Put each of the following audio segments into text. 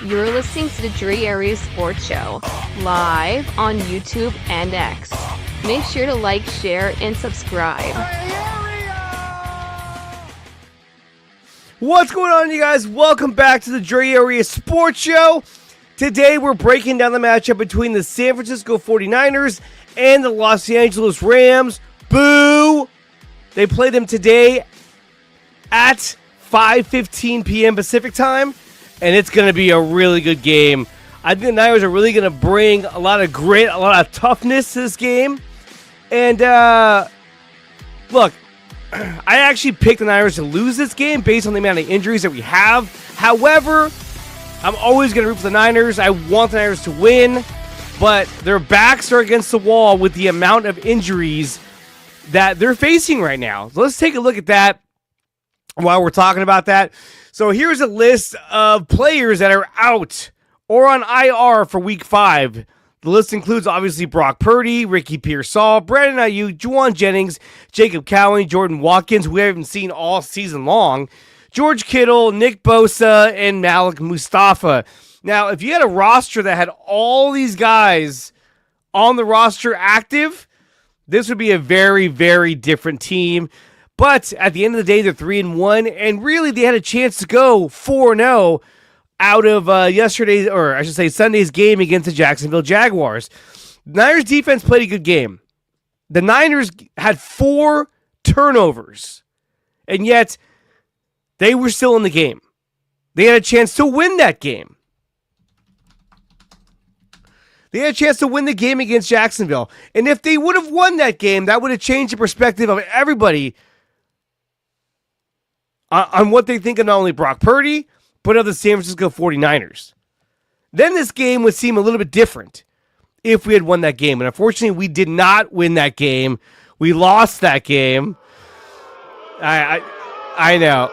You're listening to the Dre Area Sports Show, live on YouTube and X. Make sure to like, share, and subscribe. What's going on, you guys? Welcome back to the Dre Area Sports Show. Today, we're breaking down the matchup between the San Francisco 49ers and the Los Angeles Rams. Boo! They play them today at 5:15 p.m. Pacific time, and it's going to be a really good game. I think the Niners are really going to bring a lot of grit, a lot of toughness to this game. And, look, I actually picked the Niners to lose this game based on the amount of injuries that we have. However, I'm always going to root for the Niners. I want the Niners to win, but their backs are against the wall with the amount of injuries that they're facing right now. So let's take a look at that while we're talking about that. So here's a list of players that are out or on IR for Week 5. The list includes, obviously, Brock Purdy, Ricky Pearsall, Brandon Ayuk, Juwan Jennings, Jacob Cowan, Jordan Watkins, who we haven't seen all season long, George Kittle, Nick Bosa, and Malik Mustafa. Now, if you had a roster that had all these guys on the roster active, this would be a very, very different team. But at the end of the day, they're 3-1, and really they had a chance to go 4-0 out of yesterday's, or I should say Sunday's game against the Jacksonville Jaguars. The Niners defense played a good game. The Niners had 4 turnovers, and yet they were still in the game. They had a chance to win that game. They had a chance to win the game against Jacksonville. And if they would have won that game, that would have changed the perspective of everybody on what they think of not only Brock Purdy, but of the San Francisco 49ers. Then this game would seem a little bit different if we had won that game. And unfortunately, we did not win that game. We lost that game. I know.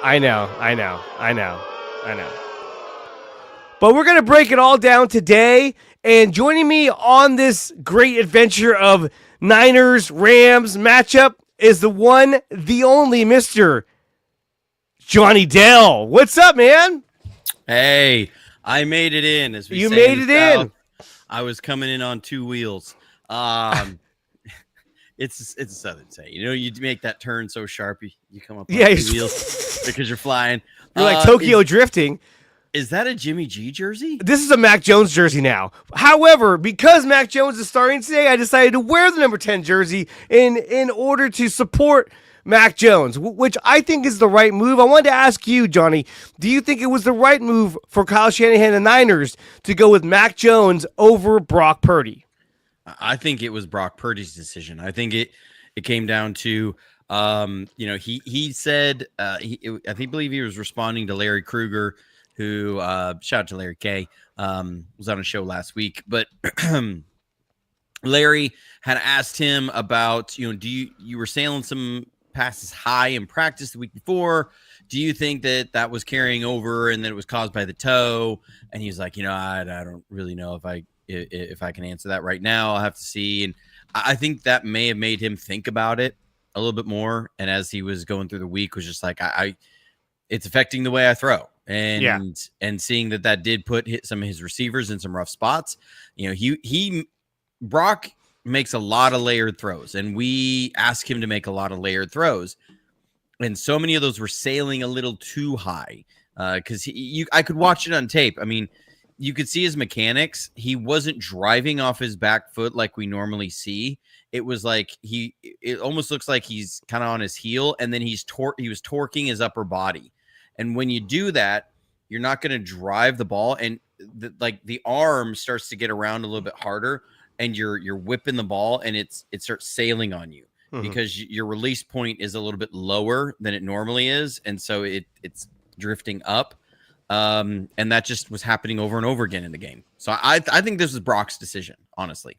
But we're going to break it all down today. And joining me on this great adventure of Niners-Rams matchup is the one, the only Mr. Johnny Dell. What's up, man? Hey, I made it in. As we you say made in it the South. in. I was coming in on 2 wheels. It's a Southern saying. You know, you make that turn so sharp, you come up on 2 wheels because you're flying. You're like Tokyo drifting. Is that a Jimmy G jersey? This is a Mac Jones jersey now. However, because Mac Jones is starting today, I decided to wear the number 10 jersey in order to support Mac Jones, which I think is the right move. I wanted to ask you, Johnny, do you think it was the right move for Kyle Shanahan and the Niners to go with Mac Jones over Brock Purdy? I think it was Brock Purdy's decision. I think it came down to, he said, I believe he was responding to Larry Krueger, who, shout out to Larry K, was on a show last week, but Larry had asked him about, you were sailing some passes high in practice the week before. Do you think that was carrying over and that it was caused by the toe? And he was like, I don't really know if I can answer that right now. I'll have to see. And I think that may have made him think about it a little bit more. And as he was going through the week, was just like, it's affecting the way I throw. And seeing that did hit some of his receivers in some rough spots. Brock makes a lot of layered throws, and we ask him to make a lot of layered throws. And so many of those were sailing a little too high because I could watch it on tape. I mean, you could see his mechanics. He wasn't driving off his back foot like we normally see. It was like it almost looks like he's kind of on his heel, and then he was torquing his upper body. And when you do that, you're not going to drive the ball, and the arm starts to get around a little bit harder, and you're whipping the ball, and it starts sailing on you because your release point is a little bit lower than it normally is, and so it's drifting up. And that just was happening over and over again in the game. So I think this was Brock's decision, honestly.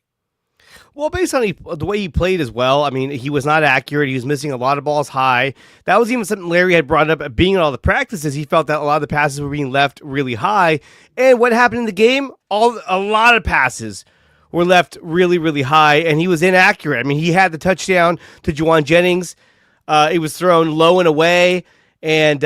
Well, based on the way he played as well, I mean, he was not accurate. He was missing a lot of balls high. That was even something Larry had brought up being in all the practices. He felt that a lot of the passes were being left really high. And what happened in the game? A lot of passes were left really, really high, and he was inaccurate. I mean, he had the touchdown to Juwan Jennings. It was thrown low and away, and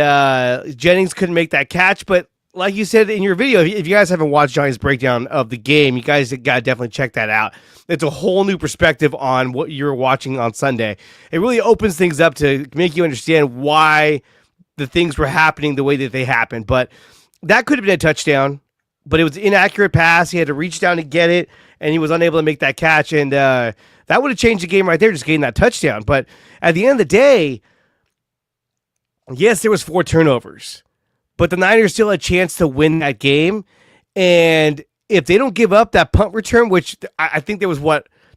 Jennings couldn't make that catch. But like you said in your video, if you guys haven't watched Johnny's breakdown of the game, you guys got to definitely check that out. It's a whole new perspective on what you're watching on Sunday. It really opens things up to make you understand why the things were happening the way that they happened. But that could have been a touchdown, but it was an inaccurate pass. He had to reach down to get it, and he was unable to make that catch. And that would have changed the game right there, just getting that touchdown. But at the end of the day, yes, there was 4 turnovers. But the Niners still had a chance to win that game. And if they don't give up that punt return, which I think there was,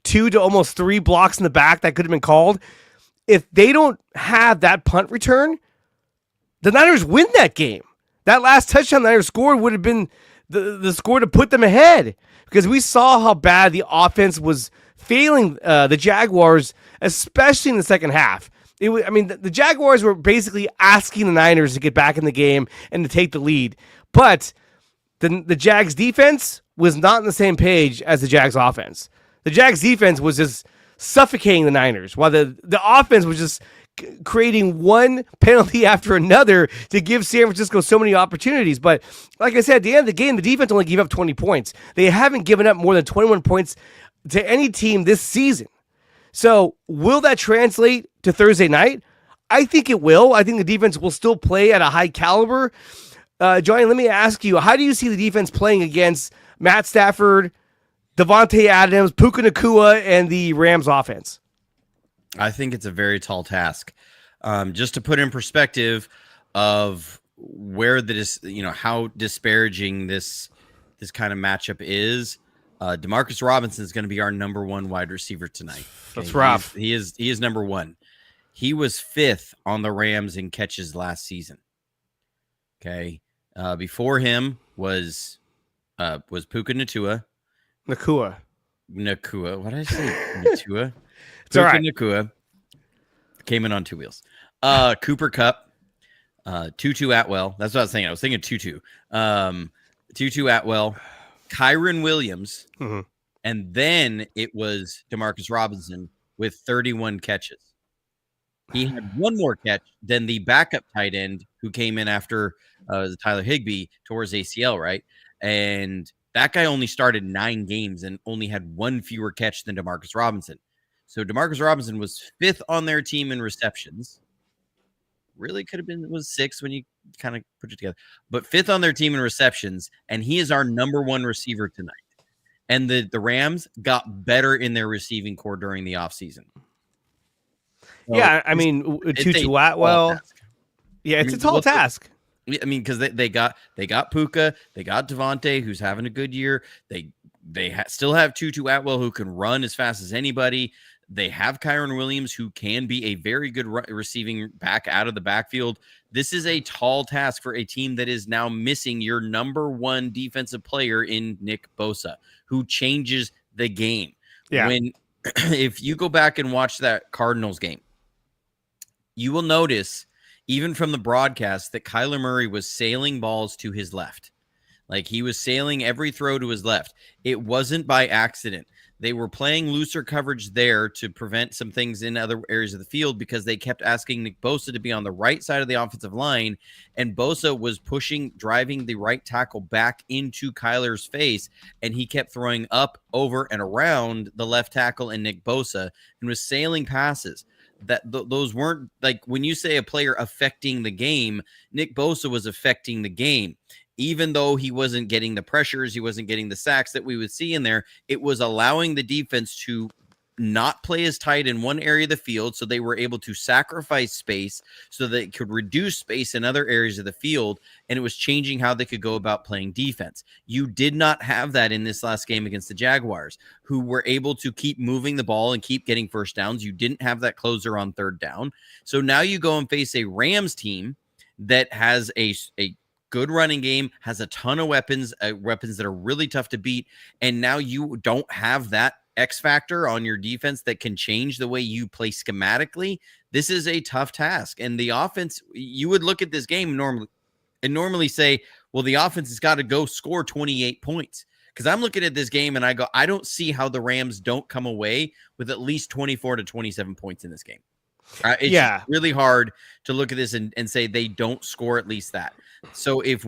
2 to almost 3 blocks in the back that could have been called. If they don't have that punt return, the Niners win that game. That last touchdown the Niners scored would have been the score to put them ahead. Because we saw how bad the offense was failing the Jaguars, especially in the second half. The Jaguars were basically asking the Niners to get back in the game and to take the lead. But the Jags defense was not on the same page as the Jags offense. The Jags defense was just suffocating the Niners, while the offense was just creating one penalty after another to give San Francisco so many opportunities. But like I said, at the end of the game, the defense only gave up 20 points. They haven't given up more than 21 points to any team this season. So will that translate to Thursday night? I think it will. I think the defense will still play at a high caliber. Johnny, let me ask you, how do you see the defense playing against Matt Stafford, Devontae Adams, Puka Nacua, and the Rams offense? I think it's a very tall task. Just to put in perspective of where how disparaging this kind of matchup is. Demarcus Robinson is going to be our number 1 wide receiver tonight. Okay? That's rough. He is number 1. He was 5th on the Rams in catches last season. Okay. Before him was Puka Nacua. Nacua. What did I say? Nacua. It's all right. Nacua came in on 2 wheels. Cooper Kupp, Tutu Atwell. That's what I was thinking. I was thinking Tutu. Tutu Atwell, Kyron Williams, and then it was Demarcus Robinson with 31 catches. He had one more catch than the backup tight end who came in after Tyler Higbee towards ACL, right? And that guy only started 9 games and only had 1 fewer catch than Demarcus Robinson. So Demarcus Robinson was 5th on their team in receptions. Really could have been was 6 when you kind of put it together, but 5th on their team in receptions, and he is our number 1 receiver tonight. And the Rams got better in their receiving core during the offseason. So Tutu Atwell. Yeah, it's a tall task. Because they got Puka, they got Devontae, who's having a good year. They still have Tutu Atwell, who can run as fast as anybody. They have Kyron Williams, who can be a very good receiving back out of the backfield. This is a tall task for a team that is now missing your number 1 defensive player in Nick Bosa, who changes the game. Yeah. If you go back and watch that Cardinals game, you will notice, even from the broadcast, that Kyler Murray was sailing balls to his left. Like, he was sailing every throw to his left. It wasn't by accident. They were playing looser coverage there to prevent some things in other areas of the field because they kept asking Nick Bosa to be on the right side of the offensive line, and Bosa was driving the right tackle back into Kyler's face, and he kept throwing up, over, and around the left tackle and Nick Bosa and was sailing passes. Those weren't, like, when you say a player affecting the game, Nick Bosa was affecting the game. Even though he wasn't getting the pressures, he wasn't getting the sacks that we would see in there, it was allowing the defense to not play as tight in one area of the field, so they were able to sacrifice space so that it could reduce space in other areas of the field, and it was changing how they could go about playing defense. You did not have that in this last game against the Jaguars, who were able to keep moving the ball and keep getting first downs. You didn't have that closer on 3rd down. So now you go and face a Rams team that has a good running game, has a ton of weapons that are really tough to beat, and now you don't have that X factor on your defense that can change the way you play schematically. This is a tough task, and the offense, you would look at this game normally say, well, the offense has got to go score 28 points, because I'm looking at this game and I go, I don't see how the Rams don't come away with at least 24 to 27 points in this game. It's Yeah. just really hard to look at this and say they don't score at least that. So if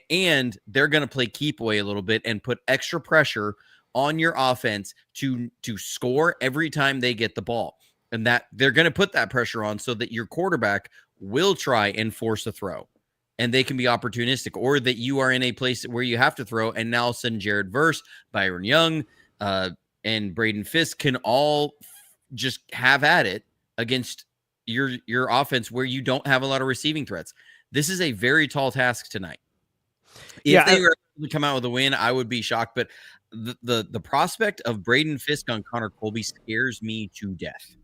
and they're going to play keep away a little bit and put extra pressure on your offense to score every time they get the ball. And that they're going to put that pressure on so that your quarterback will try and force a throw. And they can be opportunistic, or that you are in a place where you have to throw. And now send Jared Verse, Byron Young, and Braden Fisk can all just have at it against your offense where you don't have a lot of receiving threats. This is a very tall task tonight. If they were able to come out with a win, I would be shocked. But the prospect of Braden Fisk on Connor Colby scares me to death.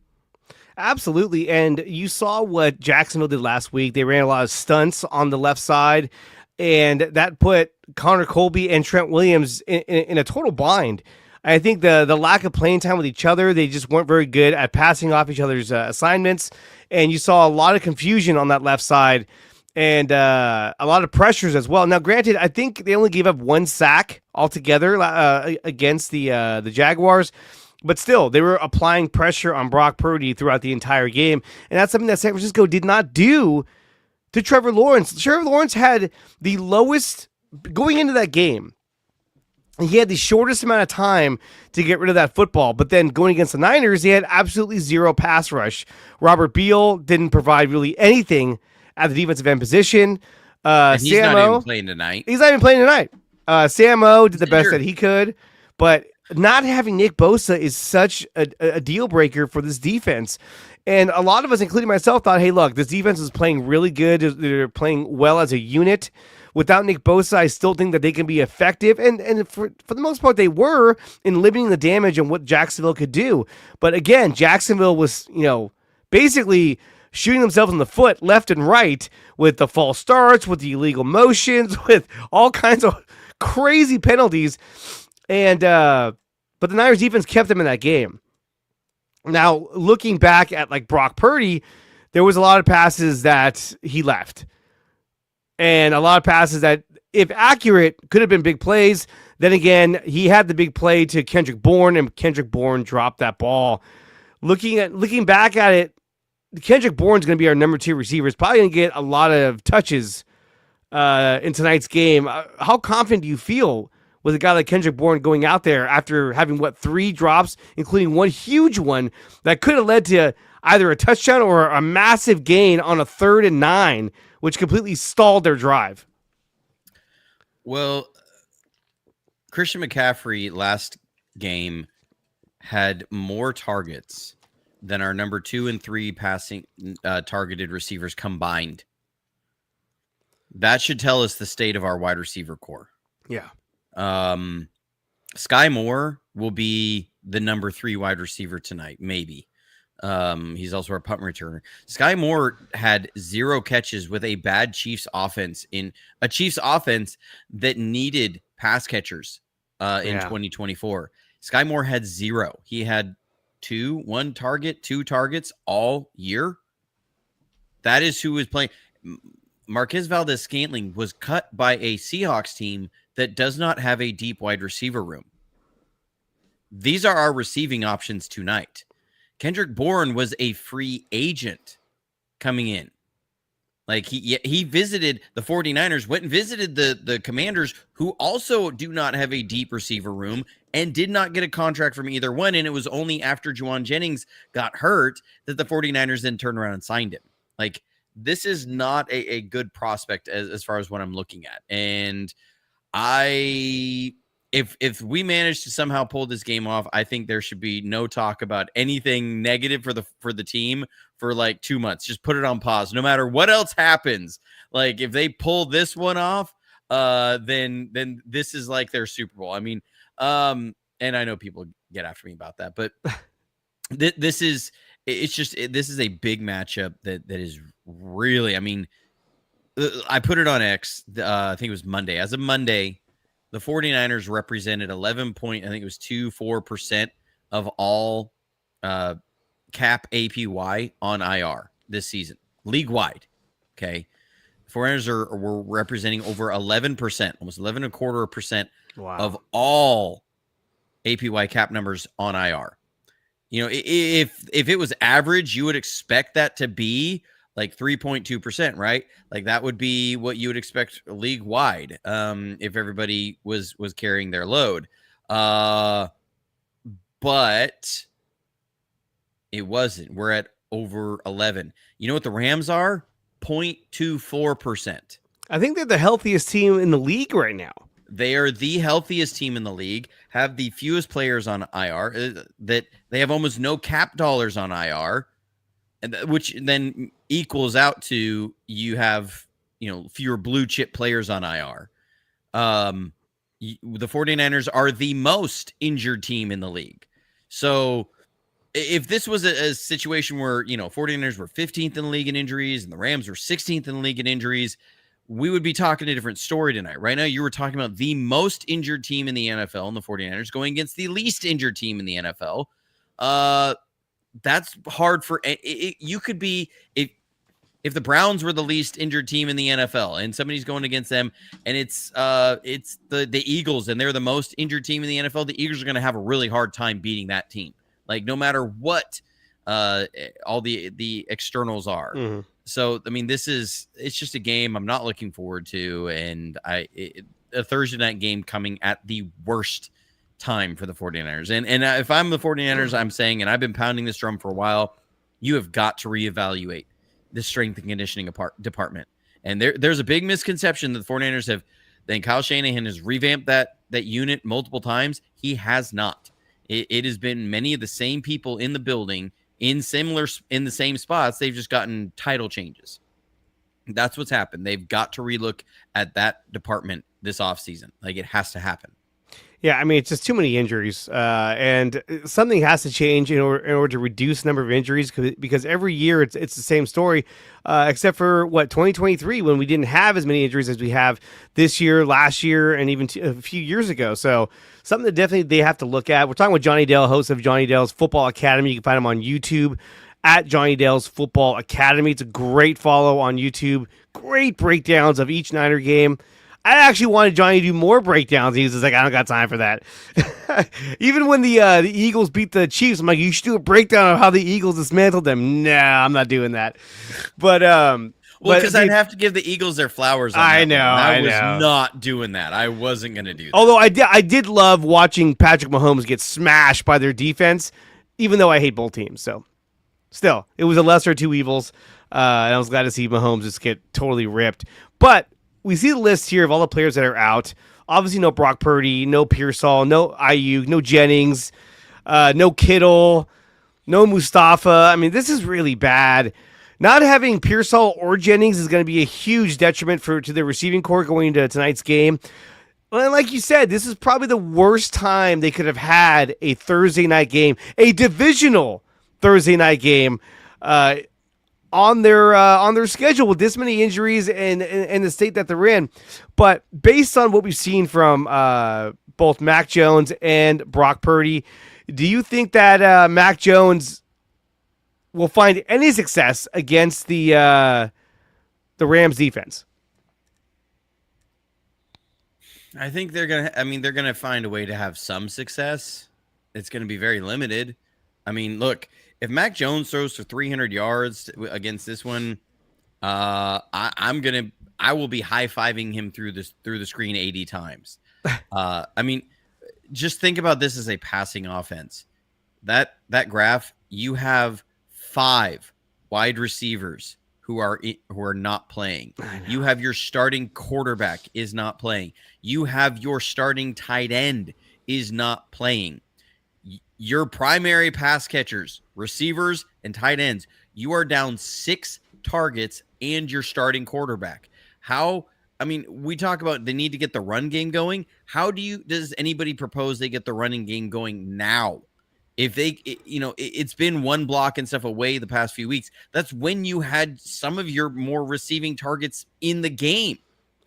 Absolutely. And you saw what Jacksonville did last week. They ran a lot of stunts on the left side, and that put Connor Colby and Trent Williams in a total bind. I think the lack of playing time with each other, they just weren't very good at passing off each other's assignments. And you saw a lot of confusion on that left side and a lot of pressures as well. Now, granted, I think they only gave up 1 sack altogether against the Jaguars. But still, they were applying pressure on Brock Purdy throughout the entire game. And that's something that San Francisco did not do to Trevor Lawrence. Trevor Lawrence had the lowest, going into that game, he had the shortest amount of time to get rid of that football. But then going against the Niners, he had absolutely zero pass rush. Robert Beal didn't provide really anything at the defensive end position. And he's not even playing tonight. He's not even playing tonight. Sam O did the best that he could. But not having Nick Bosa is such a deal breaker for this defense. And a lot of us, including myself, thought, hey, look, this defense is playing really good. They're playing well as a unit. Without Nick Bosa, I still think that they can be effective. And for the most part, they were in limiting the damage and what Jacksonville could do. But again, Jacksonville was, basically shooting themselves in the foot left and right with the false starts, with the illegal motions, with all kinds of crazy penalties. And but the Niners defense kept them in that game. Now, looking back at like Brock Purdy, there was a lot of passes that he left. And a lot of passes that, if accurate, could have been big plays. Then again, he had the big play to Kendrick Bourne, and Kendrick Bourne dropped that ball. Looking back at it, Kendrick Bourne's going to be our number 2 receiver. He's probably going to get a lot of touches in tonight's game. How confident do you feel with a guy like Kendrick Bourne going out there after having, 3 drops, including one huge one that could have led to either a touchdown or a massive gain on a 3rd and 9, which completely stalled their drive? Well, Christian McCaffrey last game had more targets than our number 2 and 3 passing targeted receivers combined. That should tell us the state of our wide receiver core. Yeah. Sky Moore will be the number 3 wide receiver tonight, maybe. He's also our punt returner. Sky Moore had 0 catches with a bad Chiefs offense, in a Chiefs offense that needed pass catchers in 2024. Sky Moore had 0. He had 2 targets all year. That is who was playing. Marquez Valdez-Scantling was cut by a Seahawks team that does not have a deep wide receiver room. These are our receiving options tonight. Kendrick Bourne was a free agent coming in. Like he visited the 49ers, went and visited the Commanders, who also do not have a deep receiver room and did not get a contract from either one. And it was only after Juwan Jennings got hurt that the 49ers then turned around and signed him. Like, this is not a good prospect as far as what I'm looking at. And if we manage to somehow pull this game off, I think there should be no talk about anything negative for the team for like 2 months. Just put it on pause. No matter what else happens, like if they pull this one off, then this is like their Super Bowl. I mean, and I know people get after me about that, but this is a big matchup that is really, I mean, I put it on X. I think it was Monday. As of Monday, the 49ers represented 11.24% of all cap APY on IR this season, league-wide. Okay. The 49ers were representing over 11%, almost 11.25% of all APY cap numbers on IR. If it was average, you would expect that to be like 3.2%, right? Like that would be what you would expect league wide, if everybody was carrying their load. But it wasn't. We're at over 11. You know what the Rams are? 0.24%. I think they're the healthiest team in the league right now. They are the healthiest team in the league, have the fewest players on IR, that they have almost no cap dollars on IR, and which then equals out to you have, fewer blue chip players on IR. The 49ers are the most injured team in the league. So if this was a situation where, 49ers were 15th in the league in injuries and the Rams were 16th in the league in injuries, we would be talking a different story tonight. Right now, you were talking about the most injured team in the NFL and the 49ers going against the least injured team in the NFL. That's hard for you could be if the Browns were the least injured team in the NFL and somebody's going against them and it's the Eagles and they're the most injured team in the NFL, the Eagles are going to have a really hard time beating that team. Like no matter what all the externals are. Mm-hmm. So, I mean, it's just a game I'm not looking forward to. And a Thursday night game coming at the worst time for the 49ers. And if I'm the 49ers, I'm saying, and I've been pounding this drum for a while, you have got to reevaluate the strength and conditioning department. And there's a big misconception that the 49ers have, then Kyle Shanahan has revamped that unit multiple times. He has not. It has been many of the same people in the building in the same spots. They've just gotten title changes. That's what's happened. They've got to relook at that department this offseason. Like it has to happen. Yeah, I mean, it's just too many injuries, and something has to change in order to reduce the number of injuries, because every year it's the same story, except for, 2023, when we didn't have as many injuries as we have this year, last year, and even a few years ago. So something that definitely they have to look at. We're talking with Johnny Dale, host of Johnny Dale's Football Academy. You can find him on YouTube at Johnny Dale's Football Academy. It's a great follow on YouTube. Great breakdowns of each Niner game. I actually wanted Johnny to do more breakdowns. He was just like, I don't got time for that. Even when the Eagles beat the Chiefs, I'm like, you should do a breakdown of how the Eagles dismantled them. Nah, I'm not doing that. But because I'd have to give the Eagles their flowers. I know. I was not doing that. I wasn't going to do that. Although I did love watching Patrick Mahomes get smashed by their defense, even though I hate both teams. So still, it was a lesser of two evils. And I was glad to see Mahomes just get totally ripped. But we see the list here of all the players that are out. Obviously, no Brock Purdy, no Pearsall, no Ayuk, no Jennings, no Kittle, no Mustafa. I mean, this is really bad. Not having Pearsall or Jennings is going to be a huge detriment to the receiving corps going into tonight's game. And like you said, this is probably the worst time they could have had a Thursday night game, a divisional Thursday night game, on their schedule with this many injuries and the state that they're in. But based on what we've seen from both Mac Jones and Brock Purdy, do you think that Mac Jones will find any success against the Rams defense? I think they're gonna find a way to have some success. It's gonna be very limited. I mean, look, if Mac Jones throws for 300 yards against this one, I will be high-fiving him through the screen 80 times. I mean, just think about this as a passing offense. That graph, you have 5 wide receivers who are not playing. You have your starting quarterback is not playing. You have your starting tight end is not playing. Your primary pass catchers, receivers, and tight ends, you are down 6 targets and your starting quarterback. We talk about the need to get the run game going. Does anybody propose they get the running game going now? If it's been one block and stuff away the past few weeks. That's when you had some of your more receiving targets in the game.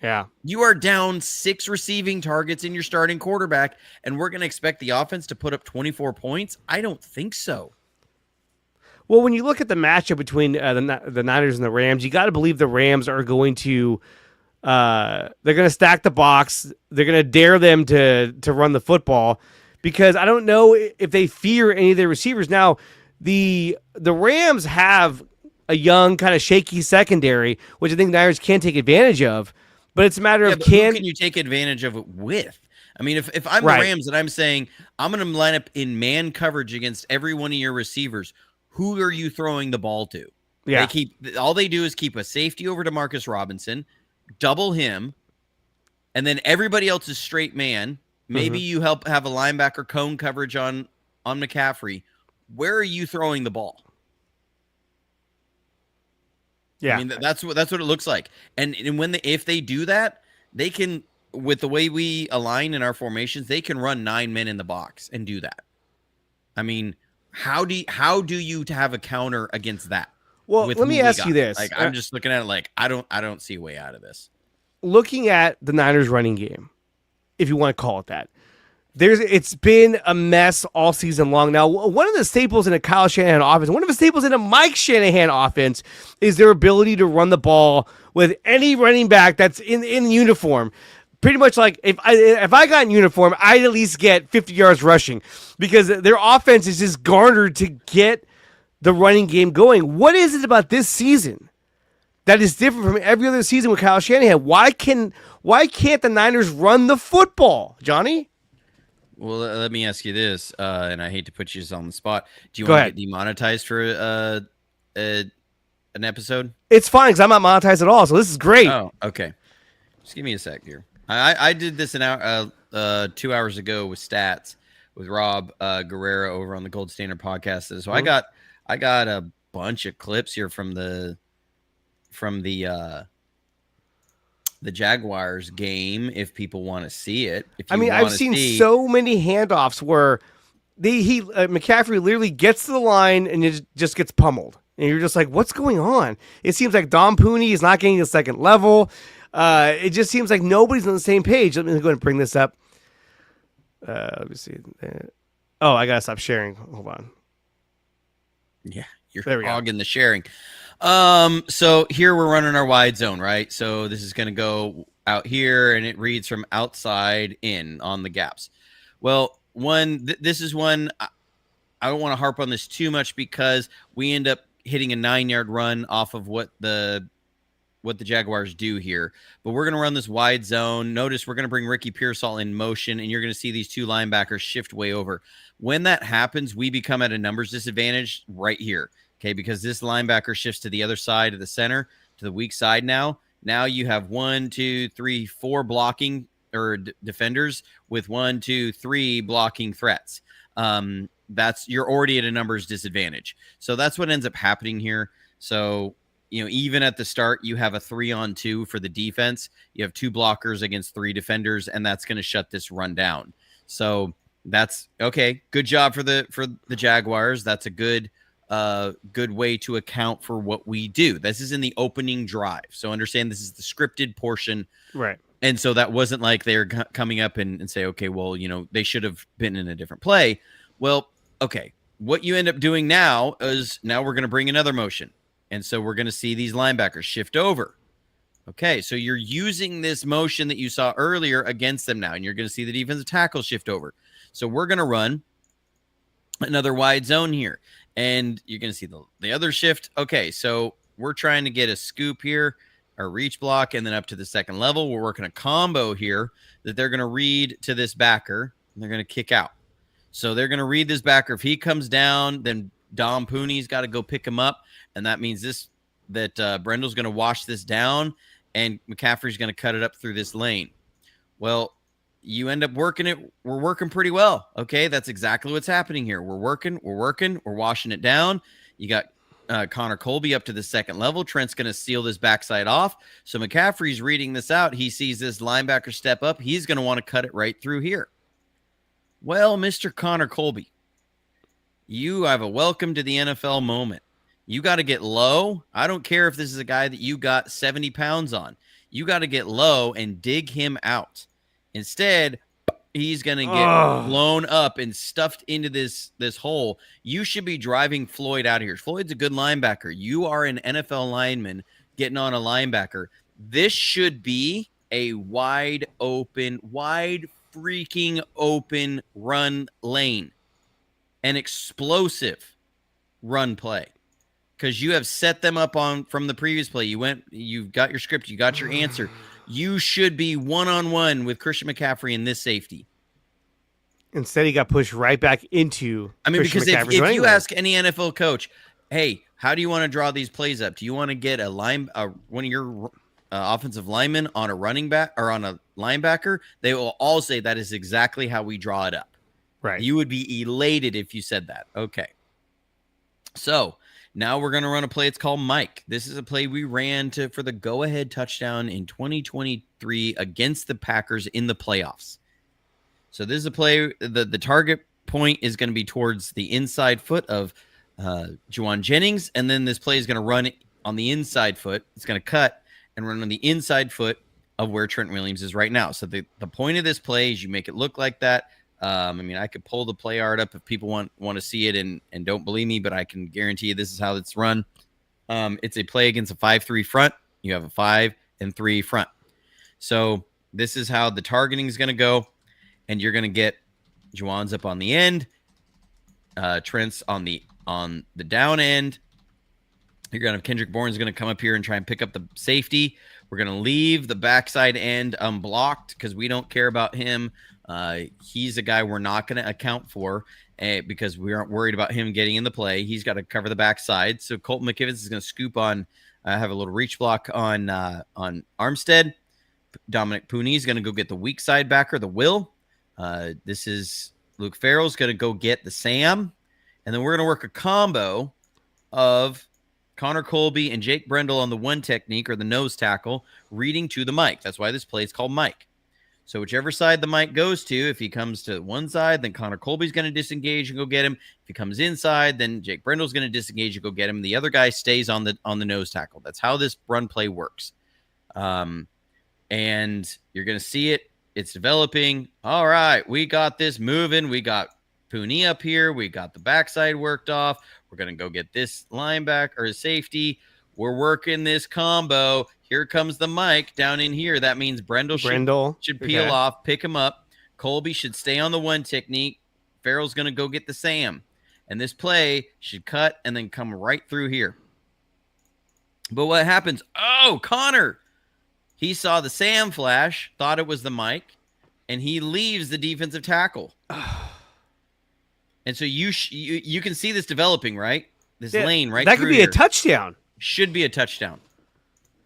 Yeah. You are down 6 receiving targets in your starting quarterback, and we're going to expect the offense to put up 24 points? I don't think so. Well, when you look at the matchup between the Niners and the Rams, you got to believe the Rams are going to they're going to stack the box. They're going to dare them to run the football because I don't know if they fear any of their receivers. Now, the Rams have a young, kind of shaky secondary, which I think the Niners can take advantage of. But it's a matter of who can you take advantage of it with? I mean, if I'm the Rams and I'm saying I'm going to line up in man coverage against every one of your receivers, who are you throwing the ball to? Yeah. All they do is keep a safety over to Marcus Robinson, double him, and then everybody else is straight man. Maybe you have a linebacker cone coverage on McCaffrey. Where are you throwing the ball? Yeah, I mean that's what it looks like. And if they do that, they can, with the way we align in our formations, they can run 9 men in the box and do that. I mean, how do you have a counter against that? Well, let me ask you this. Like, I'm just looking at it like I don't see a way out of this. Looking at the Niners running game, if you want to call it that, it's been a mess all season long. Now, one of the staples in a Kyle Shanahan offense, one of the staples in a Mike Shanahan offense is their ability to run the ball with any running back that's in uniform. Pretty much like if I got in uniform, I'd at least get 50 yards rushing because their offense is just garnered to get the running game going. What is it about this season that is different from every other season with Kyle Shanahan? Why can't the Niners run the football, Johnny? Well, let me ask you this, and I hate to put you on the spot. Do you want to get demonetized for an episode? It's fine because I'm not monetized at all, so this is great. Oh, okay. Just give me a sec here. I did this 2 hours ago with Stats with Rob Guerrero over on the Gold Standard podcast. So I got a bunch of clips here from the Jaguars game if people want to see it. I've seen so many handoffs where McCaffrey literally gets to the line and it just gets pummeled. And you're just like, what's going on? It seems like Dom Pooney is not getting the second level. It just seems like nobody's on the same page. Let me go ahead and bring this up. Let me see. Oh, I got to stop sharing. Hold on. Yeah, you're hogging the sharing. So here we're running our wide zone, right? So this is going to go out here, and it reads from outside in on the gaps. Well, this is one. I don't want to harp on this too much because we end up hitting a 9-yard run off of what the Jaguars do here. But we're going to run this wide zone. Notice we're going to bring Ricky Pearsall in motion, and you're going to see these two linebackers shift way over. When that happens, we become at a numbers disadvantage right here. Okay, because this linebacker shifts to the other side of the center, to the weak side now. Now you have 1, 2, 3, 4 blocking or defenders with 1, 2, 3 blocking threats. You're already at a numbers disadvantage. So that's what ends up happening here. So, even at the start, you have a 3-on-2 for the defense. You have 2 blockers against 3 defenders, and that's going to shut this run down. So that's okay. Good job for the Jaguars. That's a good way to account for what we do. This is in the opening drive. So understand this is the scripted portion. Right. And so that wasn't like they're coming up and say, okay, well, they should have been in a different play. Well, okay. What you end up doing now is we're going to bring another motion. And so we're going to see these linebackers shift over. Okay. So you're using this motion that you saw earlier against them now, and you're going to see the defensive tackle shift over. So we're going to run another wide zone here. And you're going to see the other shift. Okay, so we're trying to get a scoop here, a reach block, and then up to the second level. We're working a combo here that they're going to read to this backer, and they're going to kick out. So they're going to read this backer. If he comes down, then Dom Pooney's got to go pick him up, and that means that Brendel's going to wash this down, and McCaffrey's going to cut it up through this lane. Well, you end up working it. We're working pretty well. Okay. That's exactly what's happening here. We're working, we're washing it down. You got Connor Colby up to the second level. Trent's going to seal this backside off. So McCaffrey's reading this out. He sees this linebacker step up. He's going to want to cut it right through here. Well, Mr. Connor Colby, you have a welcome to the NFL moment. You got to get low. I don't care if this is a guy that you got 70 pounds on. You got to get low and dig him out. Instead, he's going to get blown up and stuffed into this hole. You should be driving Floyd out of here. Floyd's a good linebacker. You are an NFL lineman getting on a linebacker. This should be a wide open, wide freaking open run lane, an explosive run play, because you have set them up on from the previous play. You've got your script, you got your answer. You should be one-on-one with Christian McCaffrey in this safety. Instead, he got pushed right back into. Because if you ask any NFL coach, hey, how do you want to draw these plays up? Do you want to get one of your offensive linemen on a running back or on a linebacker? They will all say that is exactly how we draw it up. Right. You would be elated if you said that. Okay. So now we're going to run a play. It's called Mike. This is a play we ran for the go-ahead touchdown in 2023 against the Packers in the playoffs. So this is a play. The target point is going to be towards the inside foot of Juwan Jennings, and then this play is going to run on the inside foot. It's going to cut and run on the inside foot of where Trent Williams is right now. So the point of this play is you make it look like that. I could pull the play art up if people want to see it and don't believe me, but I can guarantee you this is how it's run. It's a play against a 5-3 front. You have a 5 and 3 front. So this is how the targeting is going to go, and you're going to get Juwan's up on the end, Trent's on the down end. You're going to have Kendrick Bourne's going to come up here and try and pick up the safety. We're going to leave the backside end unblocked because we don't care about him. He's a guy we're not going to account for because we aren't worried about him getting in the play. He's got to cover the backside. So Colton McKivitz is going to scoop on, have a little reach block on Armstead. Dominic Pooney is going to go get the weak side backer, the Will. This is Luke Farrell's going to go get the Sam. And then we're going to work a combo of Connor Colby and Jake Brendel on the one technique or the nose tackle, reading to the Mike. That's why this play is called Mike. So whichever side the Mike goes to, if he comes to one side, then Connor Colby's going to disengage and go get him. If he comes inside, then Jake Brendel's going to disengage and go get him. The other guy stays on the nose tackle. That's how this run play works. And you're going to see it. It's developing. All right, we got this moving. We got Pooney up here. We got the backside worked off. We're going to go get this linebacker or safety. We're working this combo. Here comes the Mike down in here. That means Brendel should peel off, pick him up. Colby should stay on the one technique. Farrell's going to go get the Sam. And this play should cut and then come right through here. But what happens? Oh, Connor. He saw the Sam flash, thought it was the Mike, and he leaves the defensive tackle. And so you can see this developing, right? This lane right that through could be here. a touchdown. Should be a touchdown.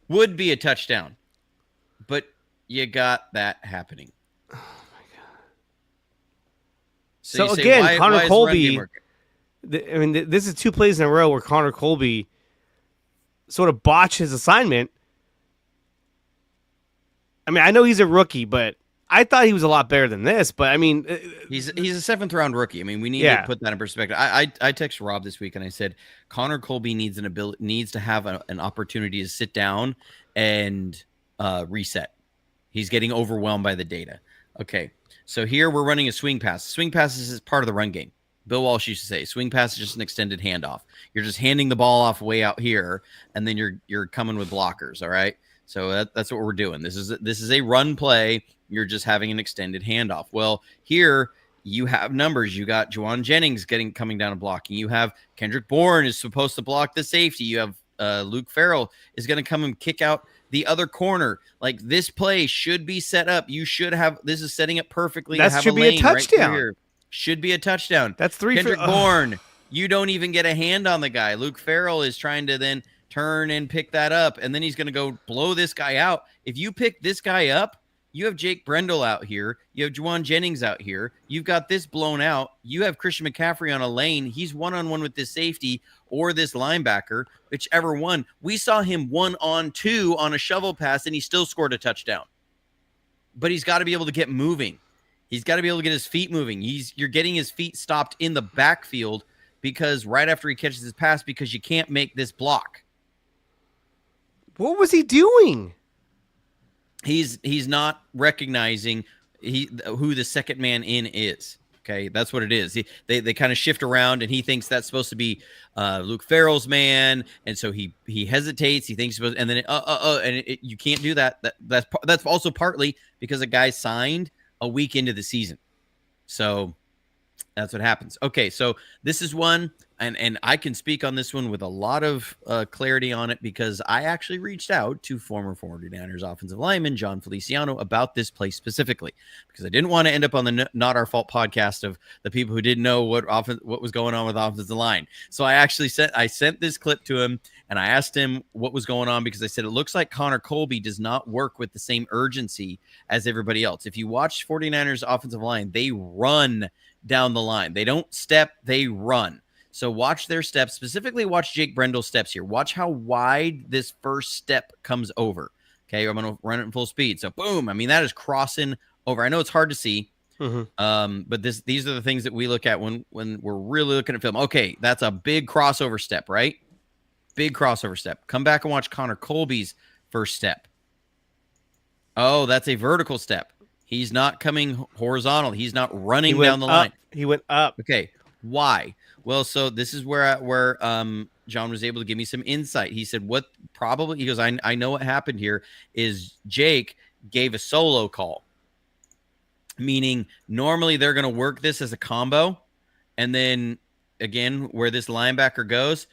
Would be a touchdown. But you got that happening. Oh, my God. So again, Connor Colby, this is 2 plays in a row where Connor Colby sort of botched his assignment. I mean, I know he's a rookie, but I thought he was a lot better than this. But I mean, he's a 7th round rookie. I mean, we need to put that in perspective. I texted Rob this week and I said Connor Colby needs to have an opportunity to sit down and reset. He's getting overwhelmed by the data. Okay, so here we're running a swing pass. Swing pass is part of the run game. Bill Walsh used to say swing pass is just an extended handoff. You're just handing the ball off way out here, and then you're coming with blockers. All right. So that's what we're doing. This is a run play. You're just having an extended handoff. Well, here you have numbers. You got Juwan Jennings coming down and blocking. You have Kendrick Bourne is supposed to block the safety. You have Luke Farrell is going to come and kick out the other corner. Like this play should be set up. You should have. This is setting up perfectly. That should be a touchdown. Right should be a touchdown. That's 3 Kendrick Bourne. You don't even get a hand on the guy. Luke Farrell is trying to then turn and pick that up, and then he's going to go blow this guy out. If you pick this guy up, you have Jake Brendel out here. You have Juwan Jennings out here. You've got this blown out. You have Christian McCaffrey on a lane. He's one-on-one with this safety or this linebacker, whichever one. We saw him 1-on-2 on a shovel pass, and he still scored a touchdown. But he's got to be able to get moving. He's got to be able to get his feet moving. You're getting his feet stopped in the backfield because right after he catches his pass because you can't make this block. What was he doing? He's not recognizing who the second man in is. Okay, that's what it is. They kind of shift around, and he thinks that's supposed to be Luke Farrell's man, and so he hesitates. He thinks, and then you can't do that. That's also partly because a guy signed a week into the season. So that's what happens. Okay, so this is one, and I can speak on this one with a lot of clarity on it because I actually reached out to former 49ers offensive lineman John Feliciano about this play specifically because I didn't want to end up on the Not Our Fault podcast of the people who didn't know what was going on with offensive line. So I actually sent this clip to him, and I asked him what was going on because I said it looks like Connor Colby does not work with the same urgency as everybody else. If you watch 49ers offensive line, they run down the line. They don't step, they run. So watch their steps, specifically watch Jake Brendel's steps here. Watch how wide this first step comes over. Okay, I'm going to run it in full speed. So boom, I mean, that is crossing over. I know it's hard to see, but these are the things that we look at when we're really looking at film. Okay, that's a big crossover step, right? Big crossover step. Come back and watch Connor Colby's first step. Oh, that's a vertical step. He's not coming horizontal. He's not running down the line. He went up. Okay. Why? Well, so this is where John was able to give me some insight. He said, he goes, I know what happened here is Jake gave a solo call, meaning normally they're going to work this as a combo. And then again, where this linebacker goes,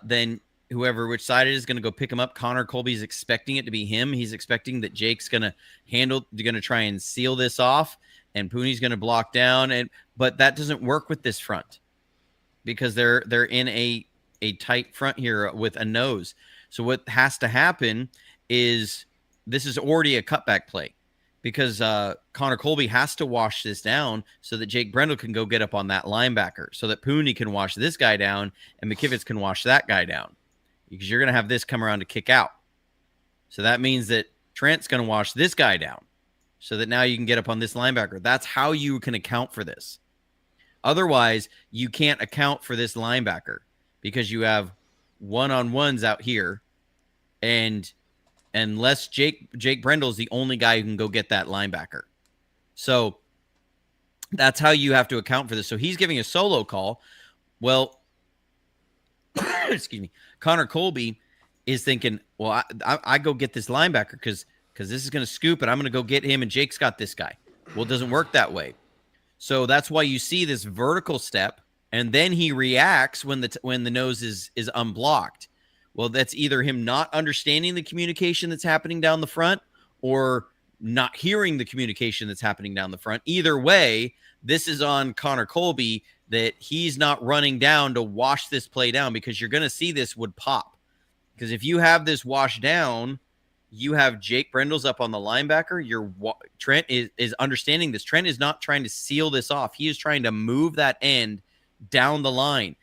then whoever which side it is going to go pick him up. Connor Colby's expecting it to be him. He's expecting that Jake's going to try and seal this off, and Pooney's going to block down. But that doesn't work with this front because they're in a tight front here with a nose. So what has to happen is this is already a cutback play because Connor Colby has to wash this down so that Jake Brendel can go get up on that linebacker so that Pooney can wash this guy down and McKivitz can wash that guy down. Because you're going to have this come around to kick out. So that means that Trent's going to wash this guy down so that now you can get up on this linebacker. That's how you can account for this. Otherwise, you can't account for this linebacker because you have one-on-ones out here, and unless Jake Brendel is the only guy who can go get that linebacker. So that's how you have to account for this. So he's giving a solo call. Well, excuse me. Connor Colby is thinking, well, I go get this linebacker because this is going to scoop and I'm going to go get him and Jake's got this guy. Well, it doesn't work that way. So that's why you see this vertical step and then he reacts when the nose is unblocked. Well, that's either him not understanding the communication that's happening down the front or not hearing the communication that's happening down the front. Either way, this is on Connor Colby that he's not running down to wash this play down because you're going to see this would pop. Because if you have this wash down, you have Jake Brendel's up on the linebacker. Trent is understanding this. Trent is not trying to seal this off. He is trying to move that end down the line.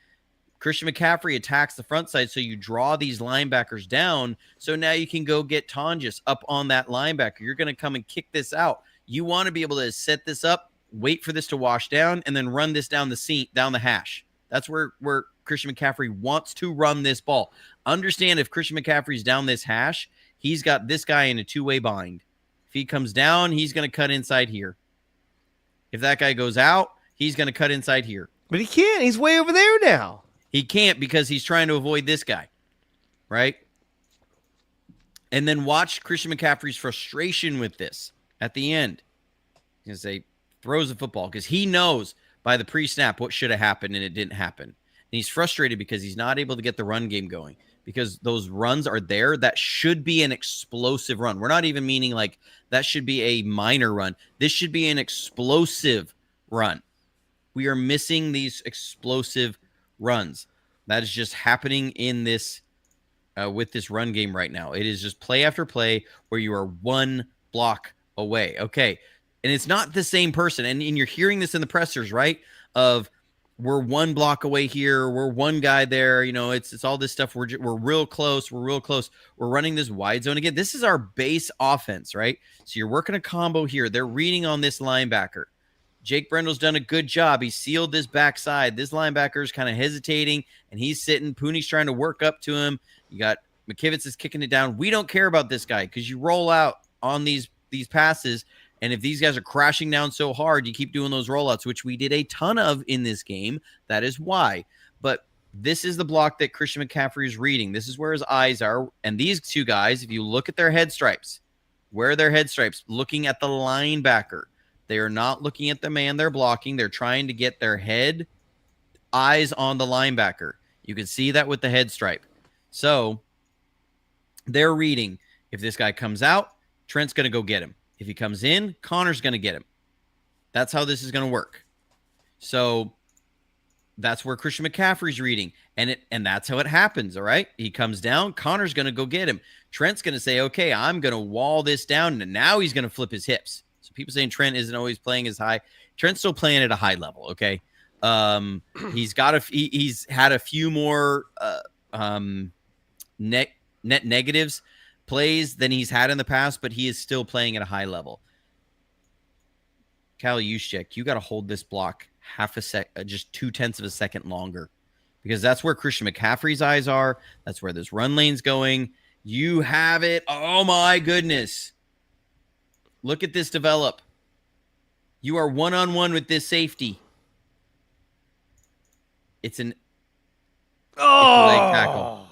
Christian McCaffrey attacks the front side, so you draw these linebackers down. So now you can go get Tonjes up on that linebacker. You're going to come and kick this out. You want to be able to set this up, wait for this to wash down, and then run this down the hash. That's where Christian McCaffrey wants to run this ball. Understand if Christian McCaffrey's down this hash, he's got this guy in a two-way bind. If he comes down, he's going to cut inside here. If that guy goes out, he's going to cut inside here. But he can't. He's way over there now. He can't because he's trying to avoid this guy, right? And then watch Christian McCaffrey's frustration with this at the end. He's going to say, throws the football because he knows by the pre-snap what should have happened and it didn't happen. And he's frustrated because he's not able to get the run game going because those runs are there. That should be an explosive run. We're not even meaning like that should be a minor run. This should be an explosive run. We are missing these explosive runs. That is just happening in this with this run game right now. It is just play after play where you are one block away. Okay. And it's not the same person. And you're hearing this in the pressers, right? Of we're one block away here. We're one guy there. You know, it's all this stuff. We're real close. We're real close. We're running this wide zone again. This is our base offense, right? So you're working a combo here. They're reading on this linebacker. Jake Brendel's done a good job. He sealed this backside. This linebacker is kind of hesitating, and he's sitting. Pooney's trying to work up to him. You got McKivitz is kicking it down. We don't care about this guy because you roll out on these passes. And if these guys are crashing down so hard, you keep doing those rollouts, which we did a ton of in this game. That is why. But this is the block that Christian McCaffrey is reading. This is where his eyes are. And these two guys, if you look at their head stripes, where are their head stripes? Looking at the linebacker. They are not looking at the man they're blocking. They're trying to get their eyes on the linebacker. You can see that with the head stripe. So they're reading. If this guy comes out, Trent's going to go get him. If he comes in, Connor's going to get him. That's how this is going to work. So that's where Christian McCaffrey's reading. And that's how it happens, all right? He comes down, Connor's going to go get him. Trent's going to say, okay, I'm going to wall this down, and now he's going to flip his hips. So people saying Trent isn't always playing as high. Trent's still playing at a high level, okay? He's had a few more net negatives plays than he's had in the past, but he is still playing at a high level. Kyle Juszczyk, you got to hold this block half a sec, just 0.2 of a second longer, because that's where Christian McCaffrey's eyes are. That's where this run lane's going. You have it. Oh my goodness. Look at this develop. You are one-on-one with this safety. It's a leg tackle.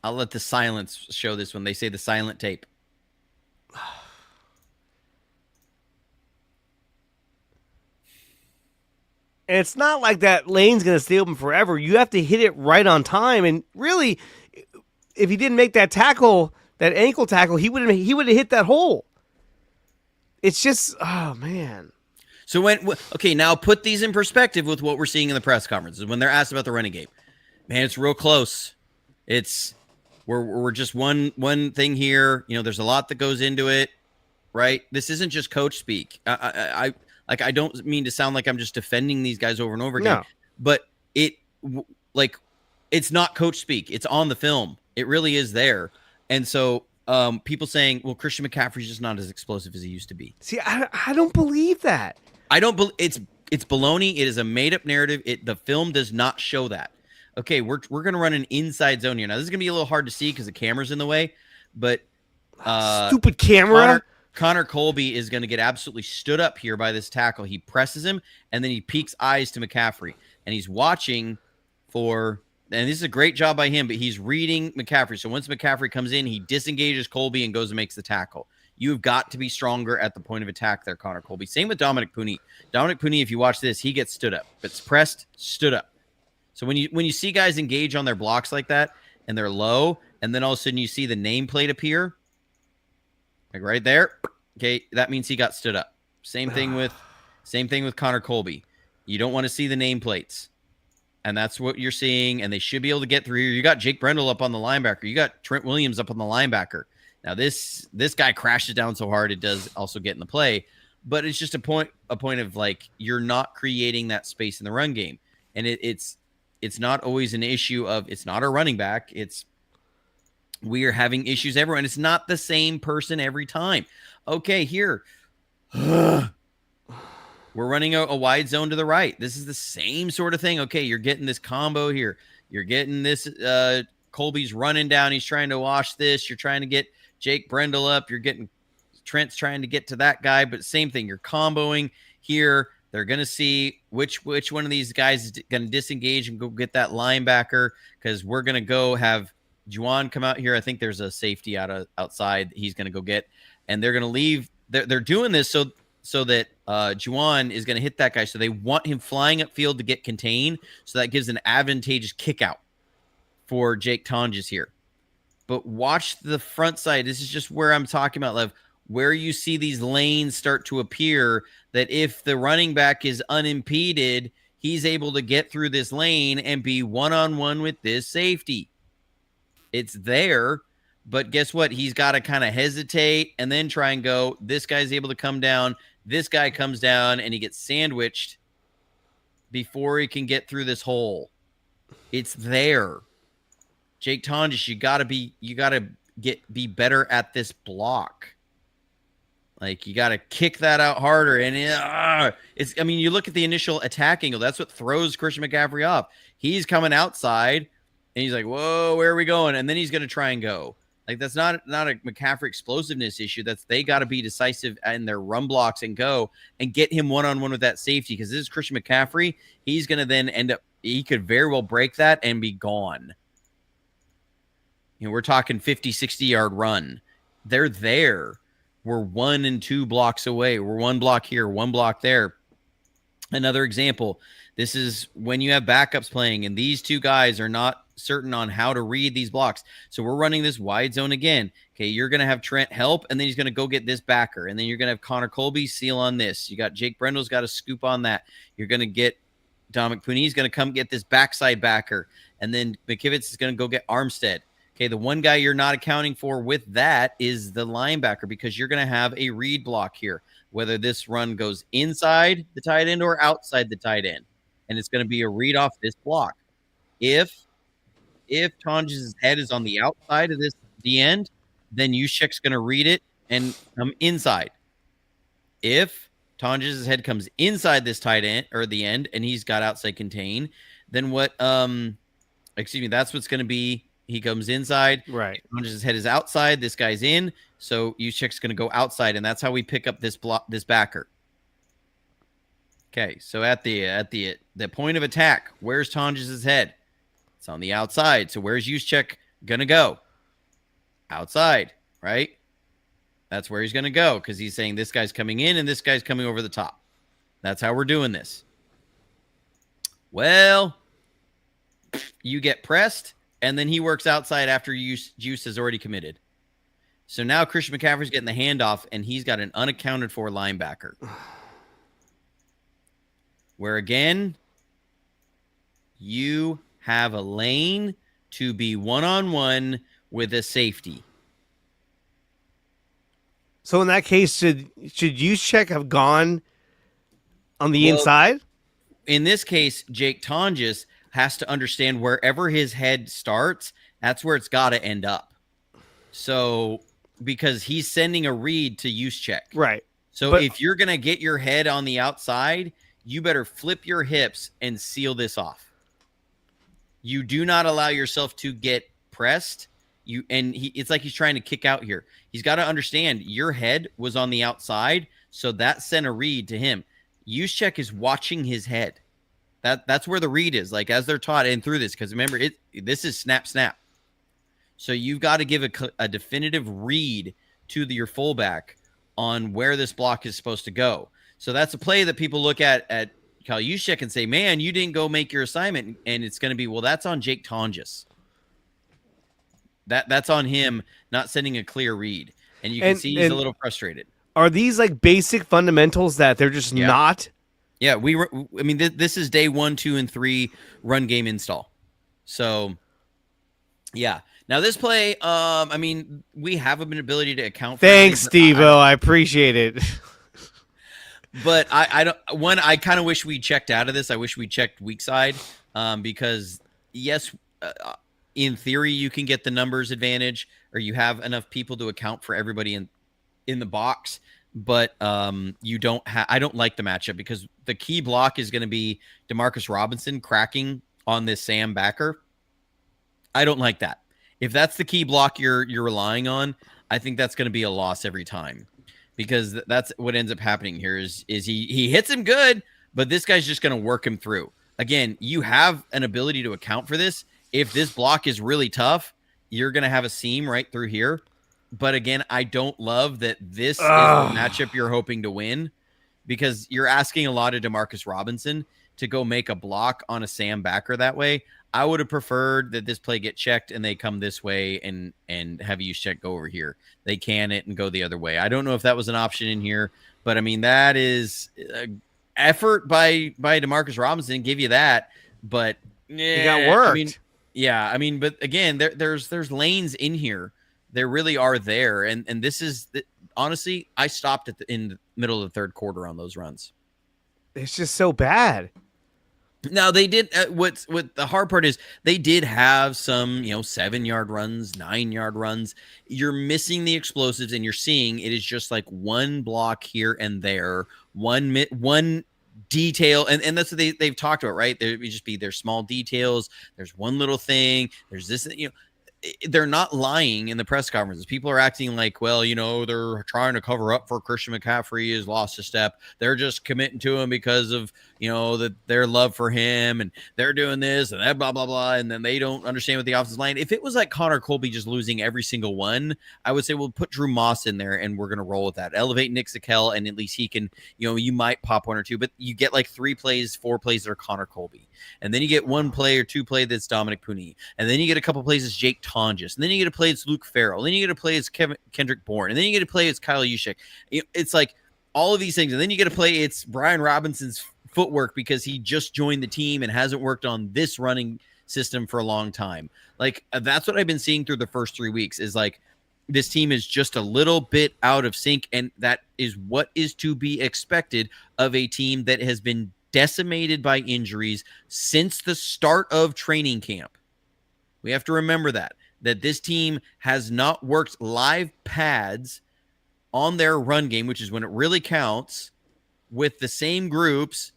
I'll let the silence show this one. They say the silent tape. And it's not like that lane's going to stay open forever. You have to hit it right on time. And really, if he didn't make that tackle, that ankle tackle, he would have hit that hole. It's just, oh, man. So now put these in perspective with what we're seeing in the press conferences when they're asked about the running game. Man, it's real close. We're just one thing here. You know, there's a lot that goes into it, right? This isn't just coach speak. I don't mean to sound like I'm just defending these guys over and over again, but it's not coach speak. It's on the film. It really is there. And so people saying, well, Christian McCaffrey's just not as explosive as he used to be. See, I don't believe that. It's baloney. It is a made up narrative. The film does not show that. Okay, we're going to run an inside zone here. Now, this is going to be a little hard to see because the camera's in the way, but stupid camera. Connor Colby is going to get absolutely stood up here by this tackle. He presses him, and then he peeks eyes to McCaffrey, and he's watching and this is a great job by him, but he's reading McCaffrey. So once McCaffrey comes in, he disengages Colby and goes and makes the tackle. You've got to be stronger at the point of attack there, Connor Colby. Same with Dominic Puni. Dominic Puni, if you watch this, he gets stood up. If it's pressed, stood up. So when you see guys engage on their blocks like that and they're low, and then all of a sudden you see the nameplate appear, like right there, okay, that means he got stood up. Same thing with Connor Colby. You don't want to see the nameplates, and that's what you're seeing. And they should be able to get through here. You got Jake Brendel up on the linebacker. You got Trent Williams up on the linebacker. Now this guy crashes down so hard it does also get in the play, but it's just a point of like you're not creating that space in the run game, and it's not always an issue of it's not a running back. We are having issues everywhere, and it's not the same person every time. Okay, here. We're running a wide zone to the right. This is the same sort of thing. Okay, you're getting this combo here. You're getting this Colby's running down. He's trying to wash this. You're trying to get Jake Brendel up. You're getting Trent's trying to get to that guy, but same thing. You're comboing here. They're going to see which one of these guys is going to disengage and go get that linebacker, because we're going to go have Juwan come out here. I think there's a safety outside he's going to go get, and they're going to leave. They're doing this so that Juwan is going to hit that guy. So they want him flying upfield to get contained, so that gives an advantageous kick out for Jake Tonjes here. But watch the front side. This is just where I'm talking about, Lev, where you see these lanes start to appear, that if the running back is unimpeded, he's able to get through this lane and be one-on-one with this safety. It's there, but guess what? He's got to kind of hesitate and then try and go. This guy's able to come down. This guy comes down, and he gets sandwiched before he can get through this hole. It's there. Jake Tonjes, you got to be better at this block. Like, you got to kick that out harder. And you look at the initial attack angle. That's what throws Christian McCaffrey off. He's coming outside, and he's like, whoa, where are we going? And then he's going to try and go. Like, that's not a McCaffrey explosiveness issue. They got to be decisive in their run blocks and go and get him one-on-one with that safety, because this is Christian McCaffrey. He's going to then he could very well break that and be gone. We're talking 50, 60-yard run. They're there. We're 1 and 2 blocks away. We're 1 block here, 1 block there. Another example, this is when you have backups playing and these two guys are not certain on how to read these blocks. So we're running this wide zone again. Okay, you're going to have Trent help, and then he's going to go get this backer. And then you're going to have Connor Colby seal on this. You got Jake Brendel's got a scoop on that. You're going to get Dominic Puni's going to come get this backside backer. And then McKivitz is going to go get Armstead. Okay, the one guy you're not accounting for with that is the linebacker, because you're going to have a read block here, whether this run goes inside the tight end or outside the tight end. And it's going to be a read off this block. If Tonjes' head is on the outside of the end, then Juszczyk's going to read it and come inside. If Tonjes' head comes inside this tight end or the end and he's got outside contain, then that's what's going to be. He comes inside. Right. Tonjes' head is outside. This guy's in. So Juszczyk's going to go outside, and that's how we pick up this backer. Okay, so at the point of attack, where's Tonjes' head? It's on the outside. So where's Juszczyk going to go? Outside, right? That's where he's going to go, because he's saying this guy's coming in and this guy's coming over the top. That's how we're doing this. Well, you get pressed, and then he works outside after Juice has already committed. So now Christian McCaffrey's getting the handoff, and he's got an unaccounted for linebacker. Where, again, you have a lane to be one-on-one with a safety. So in that case, should Juszczyk have gone on the inside? In this case, Jake Tonjes has to understand wherever his head starts, that's where it's got to end up. So, because he's sending a read to Juszczyk. Right. So if you're going to get your head on the outside, you better flip your hips and seal this off. You do not allow yourself to get pressed. It's like he's trying to kick out here. He's got to understand your head was on the outside, so that sent a read to him. Juszczyk is watching his head. That's where the read is, like as they're taught and through this, because remember, this is snap. So you've got to give a definitive read to your fullback on where this block is supposed to go. So that's a play that people look at Kyle Juszczyk and say, man, you didn't go make your assignment. And it's going to be, well, that's on Jake Tonjes. That's on him not sending a clear read. And you can see he's a little frustrated. Are these like basic fundamentals that they're just not? Yeah, this is day 1, 2, and 3 run game install. So, yeah. Now this play, we have an ability to account for. Thanks, Steve-O. I appreciate it. But I kind of wish we checked out of this. I wish we checked weak side, because yes, in theory you can get the numbers advantage, or you have enough people to account for everybody in the box. But you don't I don't like the matchup, because the key block is going to be Demarcus Robinson cracking on this Sam backer. I don't like that. If that's the key block you're relying on, I think that's going to be a loss every time, because that's what ends up happening here is he hits him good, but this guy's just going to work him through. Again, you have an ability to account for this. If this block is really tough, you're going to have a seam right through here. But again, I don't love that this is the matchup you're hoping to win, because you're asking a lot of Demarcus Robinson to go make a block on a Sam backer that way. I would have preferred that this play get checked and they come this way and have Juszczyk go over here. They can it and go the other way. I don't know if that was an option in here, but I mean, that is effort by Demarcus Robinson. Give you that, but he got worked. But again, there's lanes in here. There really are there. And this is honestly, I stopped in the middle of the third quarter on those runs. It's just so bad. Now they did. What the hard part is, they did have some 7-yard runs, 9-yard runs. You're missing the explosives, and you're seeing it is just like one block here and there, one detail, and that's what they've talked about, right? There's small details. There's one little thing. There's this. they're not lying in the press conferences. People are acting like, well, they're trying to cover up for Christian McCaffrey has lost a step. They're just committing to him because of, their love for him, and they're doing this and that, blah, blah, blah. And then they don't understand what the offensive line. If it was like Connor Colby just losing every single one, I would say, we'll put Drew Moss in there and we're going to roll with that. Elevate Nick Zakel, and at least he can, you might pop one or two, but you get like 3 plays, 4 plays that are Connor Colby. And then you get 1 play or 2 play that's Dominic Puni. And then you get a couple plays as Jake Tonjes. And then you get a play as Luke Farrell. Then you get a play as Kendrick Bourne. And then you get a play as Kyle Juszczyk. It's like all of these things. And then you get a play, it's Brian Robinson's footwork because he just joined the team and hasn't worked on this running system for a long time. Like, that's what I've been seeing through the first 3 weeks is like, this team is just a little bit out of sync. And that is what is to be expected of a team that has been decimated by injuries since the start of training camp. We have to remember that this team has not worked live pads on their run game, which is when it really counts, with the same groups,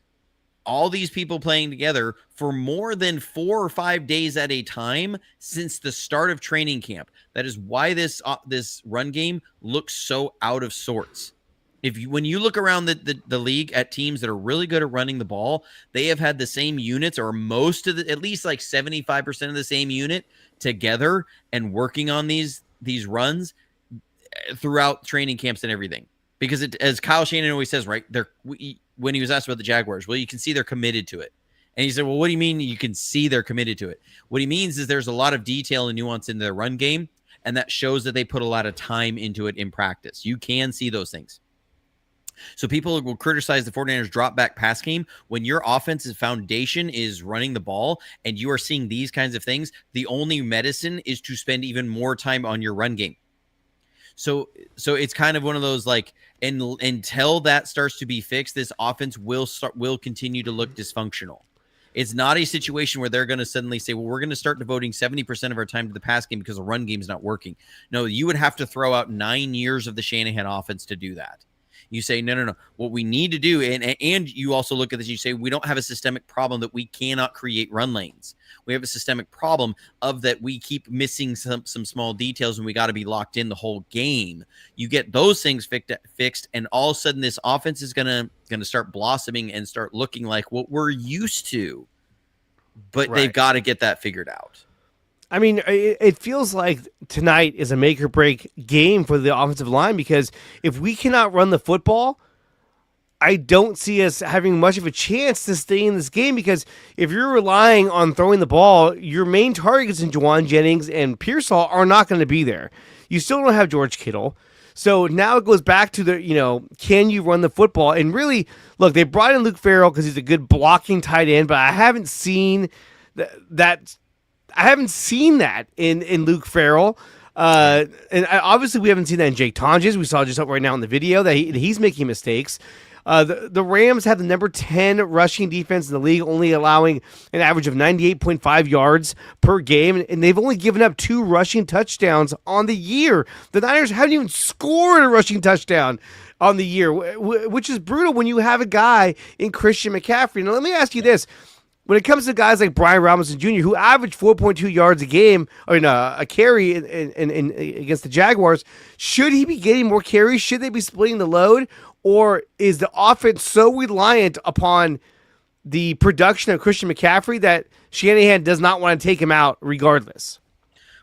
all these people playing together for more than 4 or 5 days at a time since the start of training camp. That is why this run game looks so out of sorts. When you look around the league at teams that are really good at running the ball, they have had the same units, or most of at least like 75% of the same unit together and working on these runs throughout training camps and everything. Because as Kyle Shanahan always says, right, when he was asked about the Jaguars, well, you can see they're committed to it. And he said, well, what do you mean you can see they're committed to it? What he means is there's a lot of detail and nuance in their run game, and that shows that they put a lot of time into it in practice. You can see those things. So people will criticize the 49ers drop back pass game. When your offensive foundation is running the ball and you are seeing these kinds of things, the only medicine is to spend even more time on your run game. So it's kind of one of those like, until that starts to be fixed, this offense will continue to look dysfunctional. It's not a situation where they're going to suddenly say, well, we're going to start devoting 70% of our time to the pass game because the run game is not working. No, you would have to throw out 9 years of the Shanahan offense to do that. You say, no. What we need to do, and you also look at this, you say, we don't have a systemic problem that we cannot create run lanes. We have a systemic problem of that we keep missing some small details, and we got to be locked in the whole game. You get those things fixed, and all of a sudden this offense is gonna start blossoming and start looking like what we're used to. But They've got to get that figured out. I mean, it feels like tonight is a make or break game for the offensive line, because if we cannot run the football, I don't see us having much of a chance to stay in this game, because if you're relying on throwing the ball, your main targets in Juwan Jennings and Pearsall are not going to be there. You still don't have George Kittle. So now it goes back to can you run the football? And really, look, they brought in Luke Farrell because he's a good blocking tight end, but I haven't seen that. I haven't seen that in Luke Farrell. Obviously, we haven't seen that in Jake Tonjes. We saw just right now in the video that he's making mistakes. The Rams have the number 10 rushing defense in the league, only allowing an average of 98.5 yards per game, and they've only given up 2 rushing touchdowns on the year. The Niners haven't even scored a rushing touchdown on the year, which is brutal when you have a guy in Christian McCaffrey. Now, let me ask you this. When it comes to guys like Brian Robinson Jr., who averaged 4.2 yards a game, or a carry in against the Jaguars, should he be getting more carries? Should they be splitting the load? Or is the offense so reliant upon the production of Christian McCaffrey that Shanahan does not want to take him out regardless?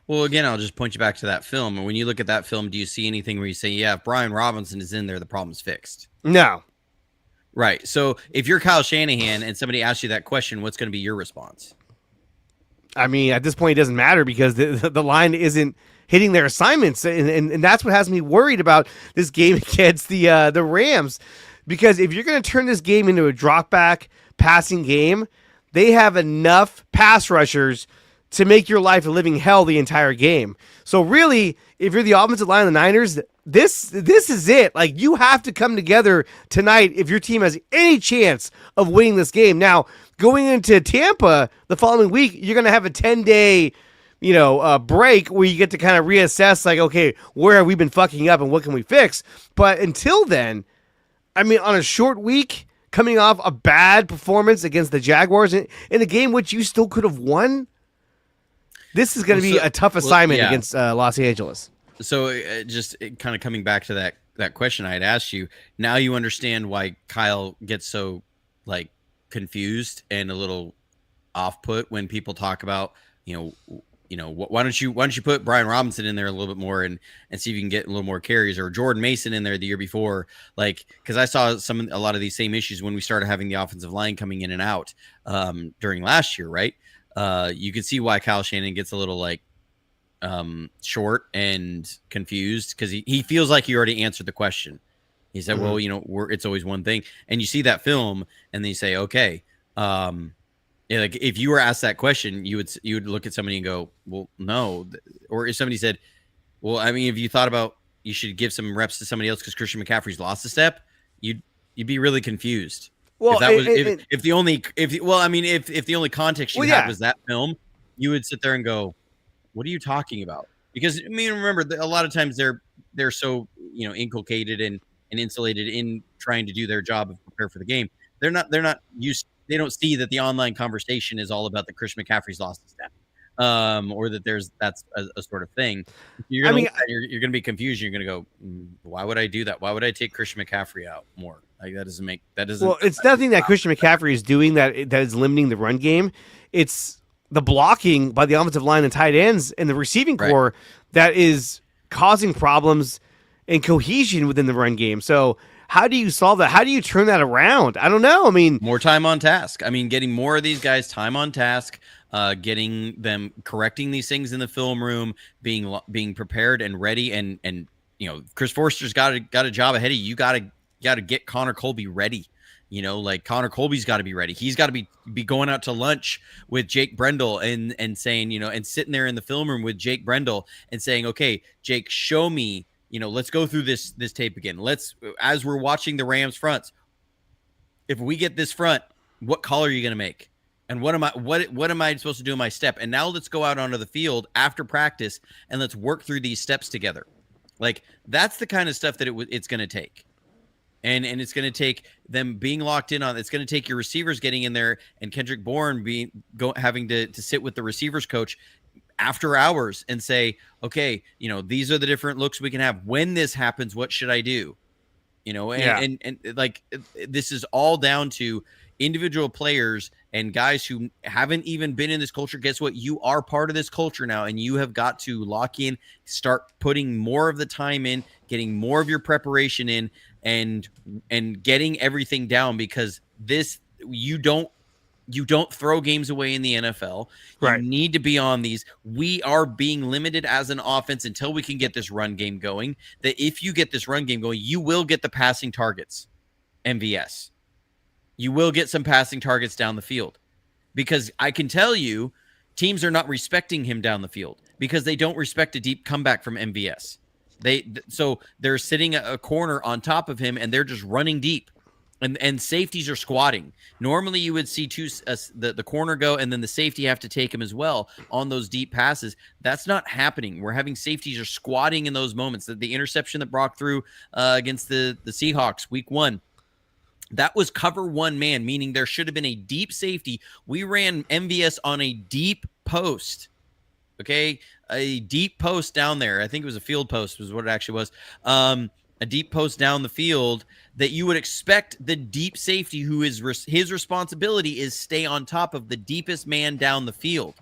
Well, again, I'll just point you back to that film. And when you look at that film, do you see anything where you say, yeah, if Brian Robinson is in there, the problem's fixed? No. Right. So if you're Kyle Shanahan and somebody asks you that question, what's going to be your response? I mean, at this point, it doesn't matter, because the line isn't hitting their assignments. And that's what has me worried about this game against the Rams. Because if you're going to turn this game into a drop back passing game, they have enough pass rushers to make your life a living hell the entire game. So really, if you're the offensive line of the Niners, this is it. Like, you have to come together tonight if your team has any chance of winning this game. Now, going into Tampa the following week, you're going to have a 10-day, break where you get to kind of reassess, like, okay, where have we been fucking up and what can we fix? But until then, I mean, on a short week, coming off a bad performance against the Jaguars in a game which you still could have won. This is going to be a tough assignment yeah. against Los Angeles. So just kind of coming back to that question I had asked you, now you understand why Kyle gets so like confused and a little off put when people talk about, why don't you put Brian Robinson in there a little bit more and see if you can get a little more carries, or Jordan Mason in there the year before, like, because I saw a lot of these same issues when we started having the offensive line coming in and out during last year, right? You can see why Kyle Shanahan gets a little like short and confused, because he feels like he already answered the question. He said, well, it's always one thing. And you see that film and then you say, okay, like if you were asked that question, you would look at somebody and go, well, no. Or if somebody said, well, I mean, if you thought about you should give some reps to somebody else because Christian McCaffrey's lost a step, you'd be really confused. Well, if the only context you had was that film, you would sit there and go, what are you talking about? Because I mean, remember, a lot of times they're so inculcated and insulated in trying to do their job and prepare for the game. They're not used. They don't see that the online conversation is all about the Christian McCaffrey's lost a step, or that that's a sort of thing. You're going to be confused. You're going to go, why would I do that? Why would I take Christian McCaffrey out more? Like that doesn't. Well, it's nothing that Christian McCaffrey is doing that is limiting the run game. It's the blocking by the offensive line and tight ends and the receiving core that is causing problems and cohesion within the run game. So how do you solve that? How do you turn that around? I don't know. I mean, more time on task. I mean, getting more of these guys time on task, getting them correcting these things in the film room, being prepared and ready. And Chris Forster's got a job ahead of you. You got to get Connor Colby ready. Like Connor Colby's got to be ready. He's got to be going out to lunch with Jake Brendel and saying, and sitting there in the film room with Jake Brendel and saying, okay, Jake, show me. Let's go through this tape again. As we're watching the Rams fronts, if we get this front, what call are you going to make? And what am I supposed to do in my step? And now let's go out onto the field after practice and let's work through these steps together. Like that's the kind of stuff that it's going to take. And it's going to take them being locked in on. It's going to take your receivers getting in there and Kendrick Bourne having to sit with the receivers coach after hours and say, okay, these are the different looks we can have. When this happens, what should I do? And like this is all down to individual players and guys who haven't even been in this culture. Guess what? You are part of this culture now, and you have got to lock in, start putting more of the time in, getting more of your preparation in, and getting everything down, because you don't throw games away in the NFL. You need to be on these. We are being limited as an offense until we can get this run game going. That if you get this run game going, you will get the passing targets, MVS. You will get some passing targets down the field, because I can tell you teams are not respecting him down the field because they don't respect a deep comeback from MVS. So they're sitting a corner on top of him and they're just running deep. And safeties are squatting. Normally, you would see the corner go, and then the safety have to take him as well on those deep passes. That's not happening. We're having safeties are squatting in those moments. The interception that Brock threw against the Seahawks week 1, that was cover one man, meaning there should have been a deep safety. We ran MVS on a deep post. Okay, a deep post down there. I think it was a field post was what it actually was. A deep post down the field that you would expect the deep safety, who is his responsibility is stay on top of the deepest man down the field,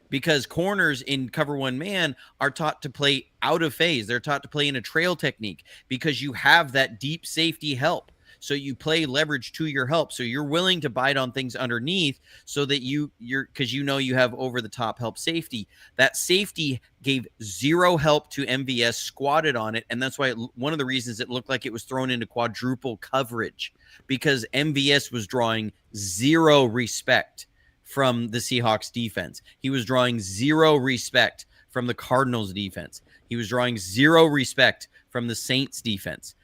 because corners in cover one man are taught to play out of phase. They're taught to play in a trail technique because you have that deep safety help. So you play leverage to your help. So you're willing to bite on things underneath so that you're because you have over the top help safety. That safety gave zero help to MVS, squatted on it. And that's why one of the reasons it looked like it was thrown into quadruple coverage, because MVS was drawing zero respect from the Seahawks defense. He was drawing zero respect from the Cardinals defense. He was drawing zero respect from the Saints defense.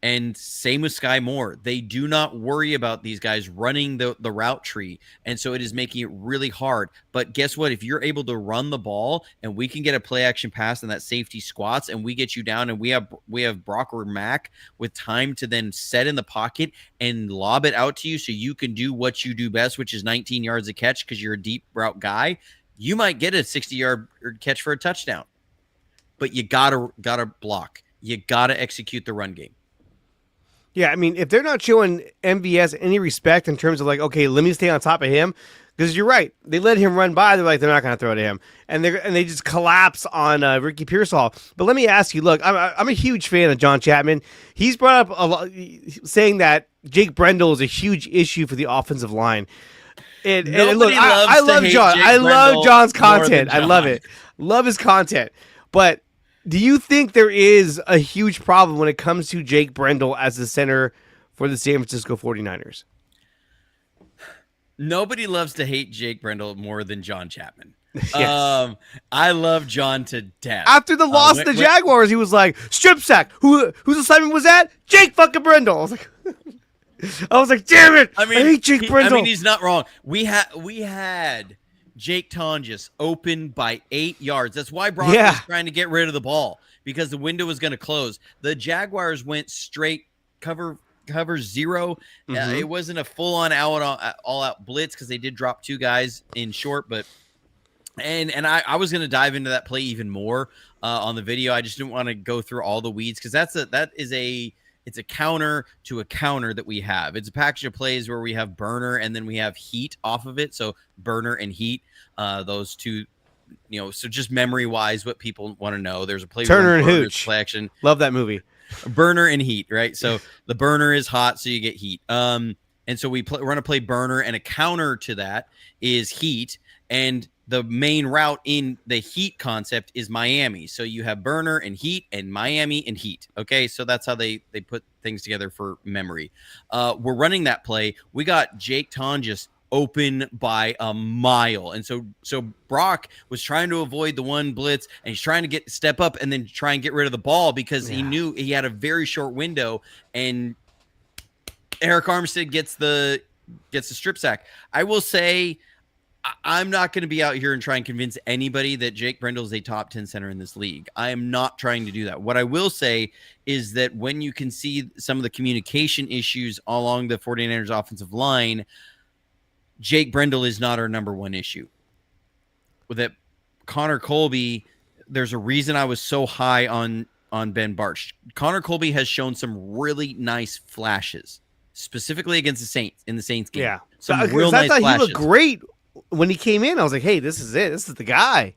And same with Sky Moore. They do not worry about these guys running the route tree. And so it is making it really hard. But guess what? If you're able to run the ball and we can get a play action pass and that safety squats and we get you down and we have Brock or Mac with time to then set in the pocket and lob it out to you so you can do what you do best, which is 19 yards a catch because you're a deep route guy. you might get a 60-yard catch for a touchdown, but you gotta block. You gotta execute the run game. Yeah, I mean, if they're not showing MVS any respect in terms of like, okay, let me stay on top of him, because you're right, they let him run by. They're like, they're not going to throw to him, and they just collapse on Ricky Pearsall. But let me ask you, look, I'm a huge fan of John Chapman. He's brought up a lot, saying that Jake Brendel is a huge issue for the offensive line. And look, I love John. I love John's content. I love it. Love his content. But do you think there is a huge problem when it comes to Jake Brendel as the center for the San Francisco 49ers? Nobody loves to hate Jake Brendel more than John Chapman. Yes. I love John to death. After the loss to the Jaguars, he was like, strip sack. Whose assignment was that? Jake fucking Brendel. I was like, damn it. I hate Jake Brendel. I mean, he's not wrong. We had Jake Tonjes open by 8 yards. That's why Brock was trying to get rid of the ball, because the window was going to close. The Jaguars went straight cover 0. It wasn't a full-on all-out blitz, because they did drop 2 guys in short. But I was going to dive into that play even more on the video. I just didn't want to go through all the weeds, because it's a counter to a counter that we have. It's a package of plays where we have burner and then we have heat off of it. So burner and heat, those two, so just memory wise, what people want to know. There's a play Turner and Hooch play action. Love that movie. Burner and heat, right? So the burner is hot, so you get heat. And so we're going to play burner, and a counter to that is heat. And the main route in the heat concept is Miami. So you have burner and heat and Miami and heat. Okay, so that's how they put things together for memory. We're running that play. We got Jake Tonjes open by a mile. And so Brock was trying to avoid the one blitz, and he's trying to step up and then try and get rid of the ball, because he knew he had a very short window, and Eric Armstead gets the strip sack. I will say, I'm not going to be out here and try and convince anybody that Jake Brendel is a top 10 center in this league. I am not trying to do that. What I will say is that when you can see some of the communication issues along the 49ers offensive line, Jake Brendel is not our number one issue. With that, Connor Colby, there's a reason I was so high on Ben Bartch. Connor Colby has shown some really nice flashes, specifically against the Saints in the Saints game. Yeah. Some real nice flashes. He looked great when he came in. I was like, hey, this is it. This is the guy.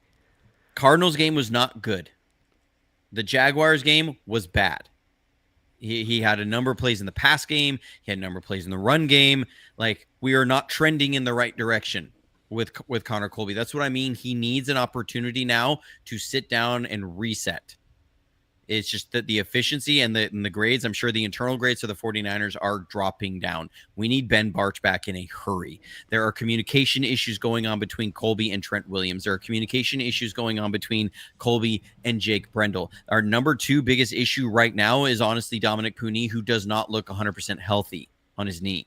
Cardinals game was not good. The Jaguars game was bad. He had a number of plays in the pass game. He had a number of plays in the run game. Like, we are not trending in the right direction with Connor Colby. That's what I mean. He needs an opportunity now to sit down and reset. It's just that the efficiency and the grades, I'm sure the internal grades of the 49ers are dropping down. We need Ben Bartch back in a hurry. There are communication issues going on between Colby and Trent Williams. There are communication issues going on between Colby and Jake Brendel. Our number 2 biggest issue right now is honestly Dominic Puni, who does not look 100% healthy on his knee.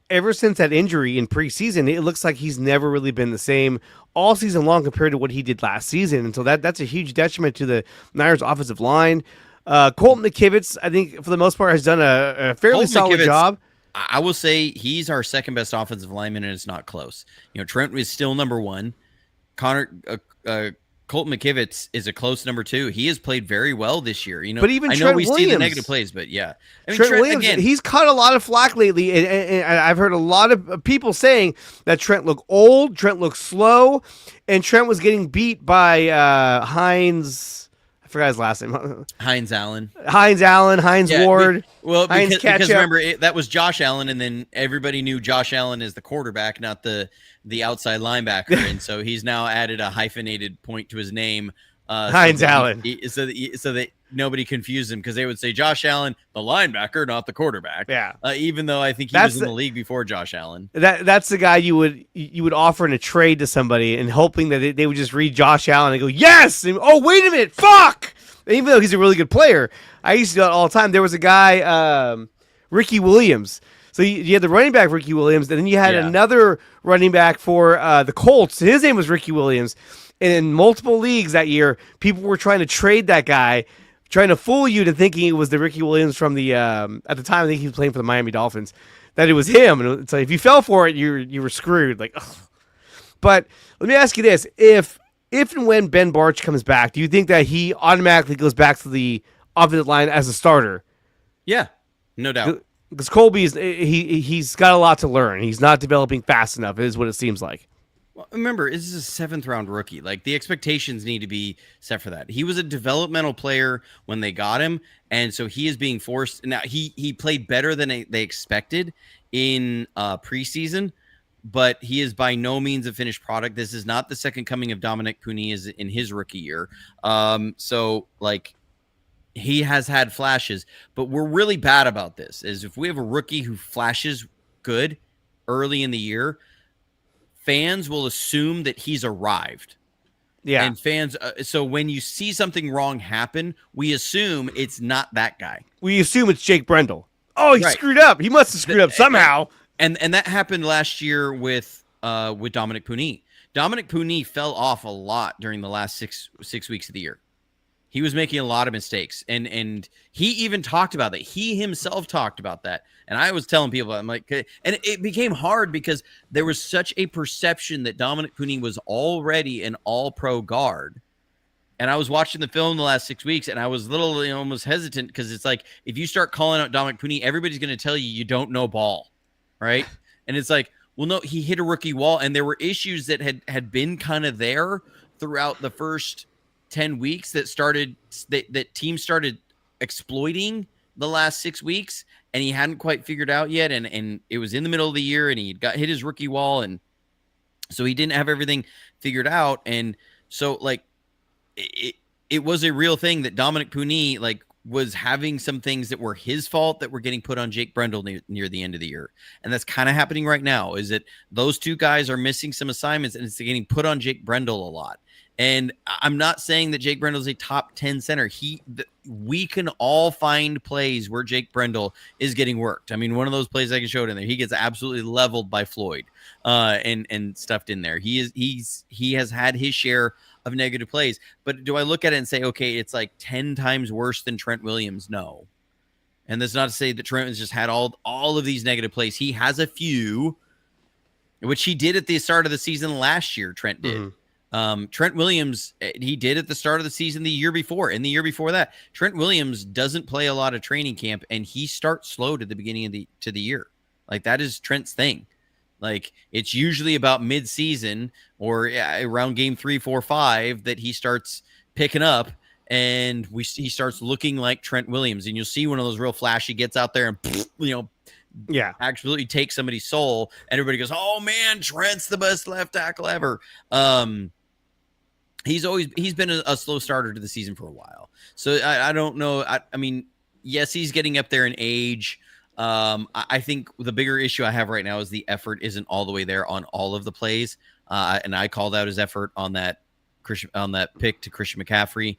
Ever since that injury in preseason, it looks like he's never really been the same all season long compared to what he did last season. And so that's a huge detriment to the Niners offensive line. Colton McKivitz, I think, for the most part, has done a fairly solid job. I will say he's our second best offensive lineman, and it's not close. Trent is still number 1. Colton McKivitz is a close number 2. He has played very well this year. But even I know Trent we Williams, see the negative plays, but yeah. I mean, Trent Williams, again, he's caught a lot of flack lately, and I've heard a lot of people saying that Trent looked old, Trent looked slow, and Trent was getting beat by Hines. I forgot his last name. Hines Allen, Ward. Because remember, that was Josh Allen, and then everybody knew Josh Allen as the quarterback, not the outside linebacker, and so he's now added a hyphenated point to his name. Hines Allen. So that nobody confused him, because they would say Josh Allen, the linebacker, not the quarterback. Yeah. Even though I think he was in the league before Josh Allen. That's the guy you would offer in a trade to somebody, and hoping that they would just read Josh Allen and go, yes! And, oh, wait a minute, fuck! And even though he's a really good player, I used to do that all the time. There was a guy, Ricky Williams. So you had the running back, Ricky Williams, and then you had another running back for the Colts. His name was Ricky Williams. And in multiple leagues that year, people were trying to trade that guy, trying to fool you to thinking it was the Ricky Williams from the at the time, I think he was playing for the Miami Dolphins, that it was him. And so if you fell for it, you were screwed. Like, ugh. But let me ask you this: if and when Ben Barch comes back, do you think that he automatically goes back to the offensive line as a starter? Yeah, no doubt. Because Colby's he's got a lot to learn. He's not developing fast enough, is what it seems like. Well, remember, this is a 7th-round rookie. Like, the expectations need to be set for that. He was a developmental player when they got him, and so he is being forced. Now, he played better than they expected in preseason, but he is by no means a finished product. This is not the second coming of Dominic Puni in his rookie year. So, like, he has had flashes, but we're really bad about this. Is if we have a rookie who flashes good early in the year, fans will assume that he's arrived. Yeah. And fans, so when you see something wrong happen, we assume it's not that guy. We assume it's Jake Brendel. Oh, he screwed up. He must have screwed up somehow. And that happened last year with Dominic Puni. Dominic Puni fell off a lot during the last six weeks of the year. He was making a lot of mistakes, and he even talked about that. He himself talked about that. And I was telling people, I'm like, and it became hard because there was such a perception that Dominic Puni was already an all-pro guard. And I was watching the film the last 6 weeks, and I was a little almost hesitant because it's like, if you start calling out Dominic Puni, everybody's going to tell you don't know ball, right? And it's like, well, no, he hit a rookie wall, and there were issues that had been kind of there throughout the first 10 weeks that teams started exploiting the last 6 weeks, and he hadn't quite figured out yet. And it was in the middle of the year, and he got hit his rookie wall. And so he didn't have everything figured out. And so like it was a real thing that Dominic Puni was having some things that were his fault that were getting put on Jake Brendel near the end of the year. And that's kind of happening right now, is that those two guys are missing some assignments, and it's getting put on Jake Brendel a lot. And I'm not saying that Jake Brendel is a top 10 center. We can all find plays where Jake Brendel is getting worked. I mean, one of those plays I can show it in there, he gets absolutely leveled by Floyd and stuffed in there. He has had his share of negative plays. But do I look at it and say, okay, it's like 10 times worse than Trent Williams? No. And that's not to say that Trent has just had all of these negative plays. He has a few, which he did at the start of the season last year. Trent did. Mm-hmm. Trent Williams, he did at the start of the season the year before. And the year before that, Trent Williams doesn't play a lot of training camp, and he starts slow to the beginning of the year. Like, that is Trent's thing. Like, it's usually about mid-season or around game 3, 4, 5 that he starts picking up, and he starts looking like Trent Williams. And you'll see one of those real flashy gets out there and absolutely take somebody's soul, and everybody goes, oh man, Trent's the best left tackle ever. He's been a slow starter to the season for a while. So I don't know. I mean, yes, he's getting up there in age. I think the bigger issue I have right now is the effort isn't all the way there on all of the plays. And I called out his effort on that pick to Christian McCaffrey.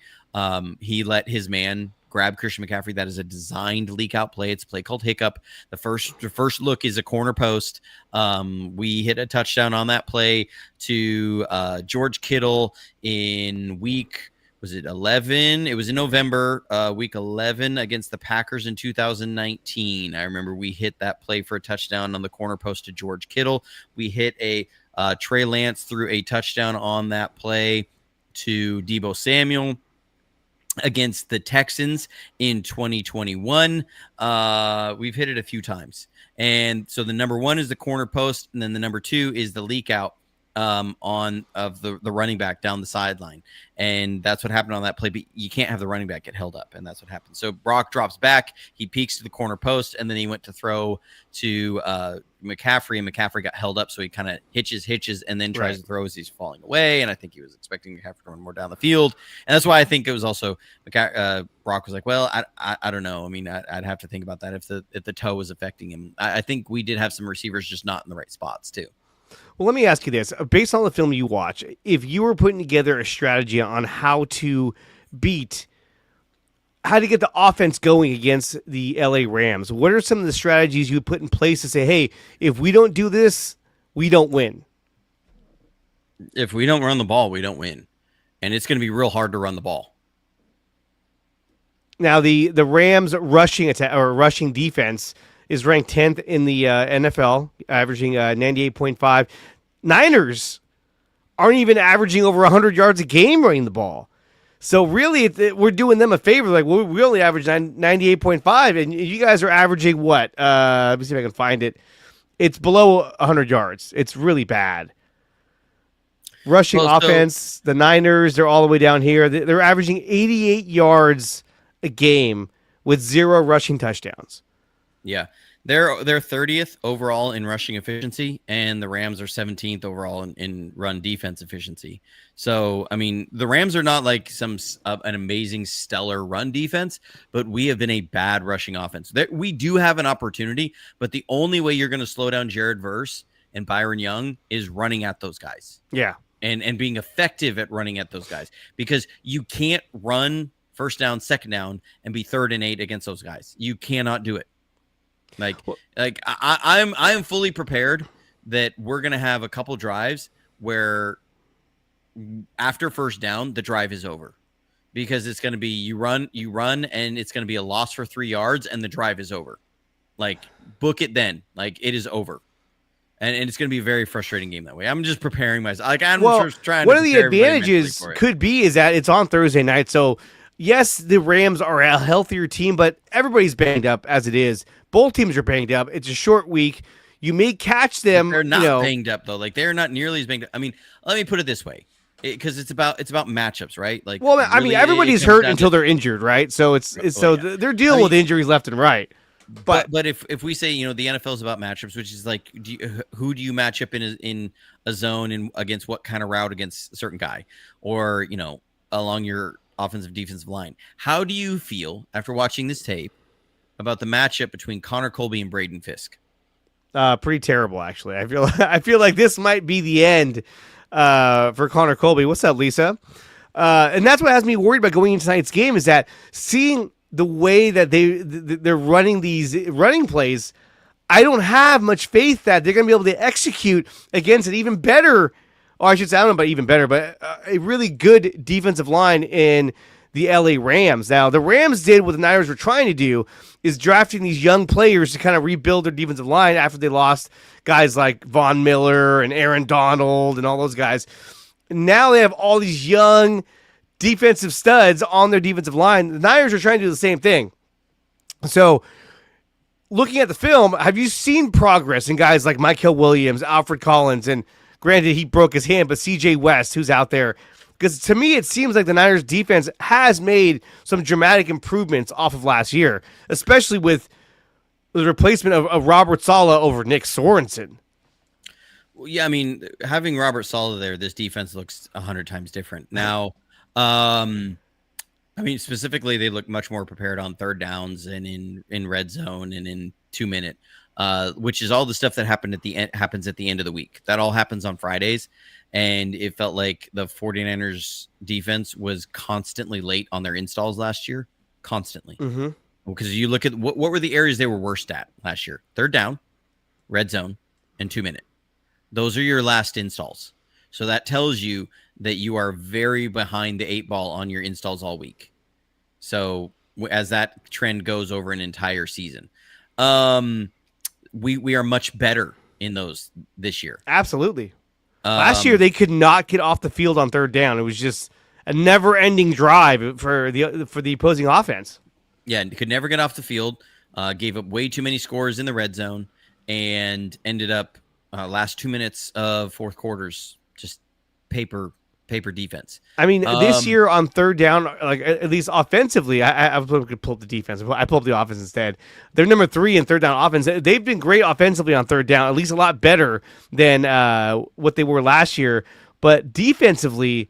He let his man grab Christian McCaffrey. That is a designed leak out play. It's a play called Hiccup. The first look is a corner post. We hit a touchdown on that play to George Kittle in week, was it 11? It was in November, week 11 against the Packers in 2019. I remember we hit that play for a touchdown on the corner post to George Kittle. We hit a Trey Lance threw a touchdown on that play to Deebo Samuel against the Texans in 2021. We've hit it a few times. And so the number one is the corner post, and then the number two is the leak out of the running back down the sideline. And that's what happened on that play. But you can't have the running back get held up, and that's what happened. So Brock drops back, he peeks to the corner post, and then he went to throw to McCaffrey, and McCaffrey got held up, so he kind of hitches, and then tries to throw as he's falling away. And I think he was expecting McCaffrey to run more down the field, and that's why I think it was also Brock was like, well, I don't know. I mean, I'd have to think about that if the toe was affecting him. I think we did have some receivers just not in the right spots too. Well, let me ask you this. Based on the film you watch, if you were putting together a strategy on how to get the offense going against the LA Rams, what are some of the strategies you would put in place to say, hey, if we don't do this, we don't win? If we don't run the ball, we don't win. And it's going to be real hard to run the ball. Now, the Rams rushing defense is ranked 10th in the NFL, averaging 98.5. Niners aren't even averaging over 100 yards a game running the ball. So really, we're doing them a favor. Like we only average 98.5, and you guys are averaging what? Let me see if I can find it. It's below 100 yards. It's really bad. Rushing offense, the Niners, they're all the way down here. They're averaging 88 yards a game with 0 rushing touchdowns. Yeah. They're 30th overall in rushing efficiency, and the Rams are 17th overall in run defense efficiency. So, I mean, the Rams are not like an amazing stellar run defense, but we have been a bad rushing offense. We do have an opportunity, but the only way you're going to slow down Jared Verse and Byron Young is running at those guys. Yeah. And being effective at running at those guys, because you can't run first down, second down, and be 3rd and 8 against those guys. You cannot do it. I'm fully prepared that we're gonna have a couple drives where after first down the drive is over, because it's gonna be you run, and it's gonna be a loss for 3 yards and the drive is over. Like, book it then. Like, it is over. And it's going to be a very frustrating game that way. I'm just preparing myself. Like, one of the advantages could be is that it's on Thursday night. So, yes, the Rams are a healthier team, but everybody's banged up as it is. Both teams are banged up. It's a short week. You may catch them. They're not banged up, though. Like, they're not nearly as banged up. I mean, let me put it this way, because it's about matchups, right? Like, well, I mean, everybody's hurt until they're injured, right? So they're dealing with injuries left and right. But if we say, the NFL is about matchups, which is like, who do you match up in a zone and against what kind of route against a certain guy, or along your offensive defensive line? How do you feel after watching this tape about the matchup between Connor Colby and Braden Fisk? Pretty terrible, actually. I feel like this might be the end for Connor Colby. What's up, Lisa? And that's what has me worried about going into tonight's game, is that seeing the way that they're running these running plays, I don't have much faith that they're going to be able to execute against an even better, or I should say, I don't know about even better, but a really good defensive line in the LA Rams. Now, the Rams did what the Niners were trying to do, is drafting these young players to kind of rebuild their defensive line after they lost guys like Von Miller and Aaron Donald and all those guys. Now they have all these young defensive studs on their defensive line. The Niners are trying to do the same thing. So, looking at the film, have you seen progress in guys like Michael Williams, Alfred Collins, and granted he broke his hand, but CJ West, who's out there? Because to me, it seems like the Niners defense has made some dramatic improvements off of last year, especially with the replacement of Robert Saleh over Nick Sorensen. Well, yeah, I mean, having Robert Saleh there, this defense looks 100 times different. Now, I mean, specifically, they look much more prepared on third downs and in red zone and in 2-minute, which is all the stuff that happens at the end of the week. That all happens on Fridays, and it felt like the 49ers defense was constantly late on their installs last year, constantly. Mm-hmm. Because you look at what were the areas they were worst at last year: third down, red zone, and 2-minute. Those are your last installs. So that tells you that you are very behind the 8 ball on your installs all week. So as that trend goes over an entire season, we are much better in those this year. Absolutely. Last year they could not get off the field on third down. It was just a never-ending drive for the opposing offense. Yeah, could never get off the field. Gave up way too many scores in the red zone, and ended up last 2 minutes of fourth quarters just paper defense. I mean, this year on third down, like at least offensively, I could pull up the defense. I pull up the offense instead. They're number 3 in third down offense. They've been great offensively on third down, at least a lot better than what they were last year. But defensively,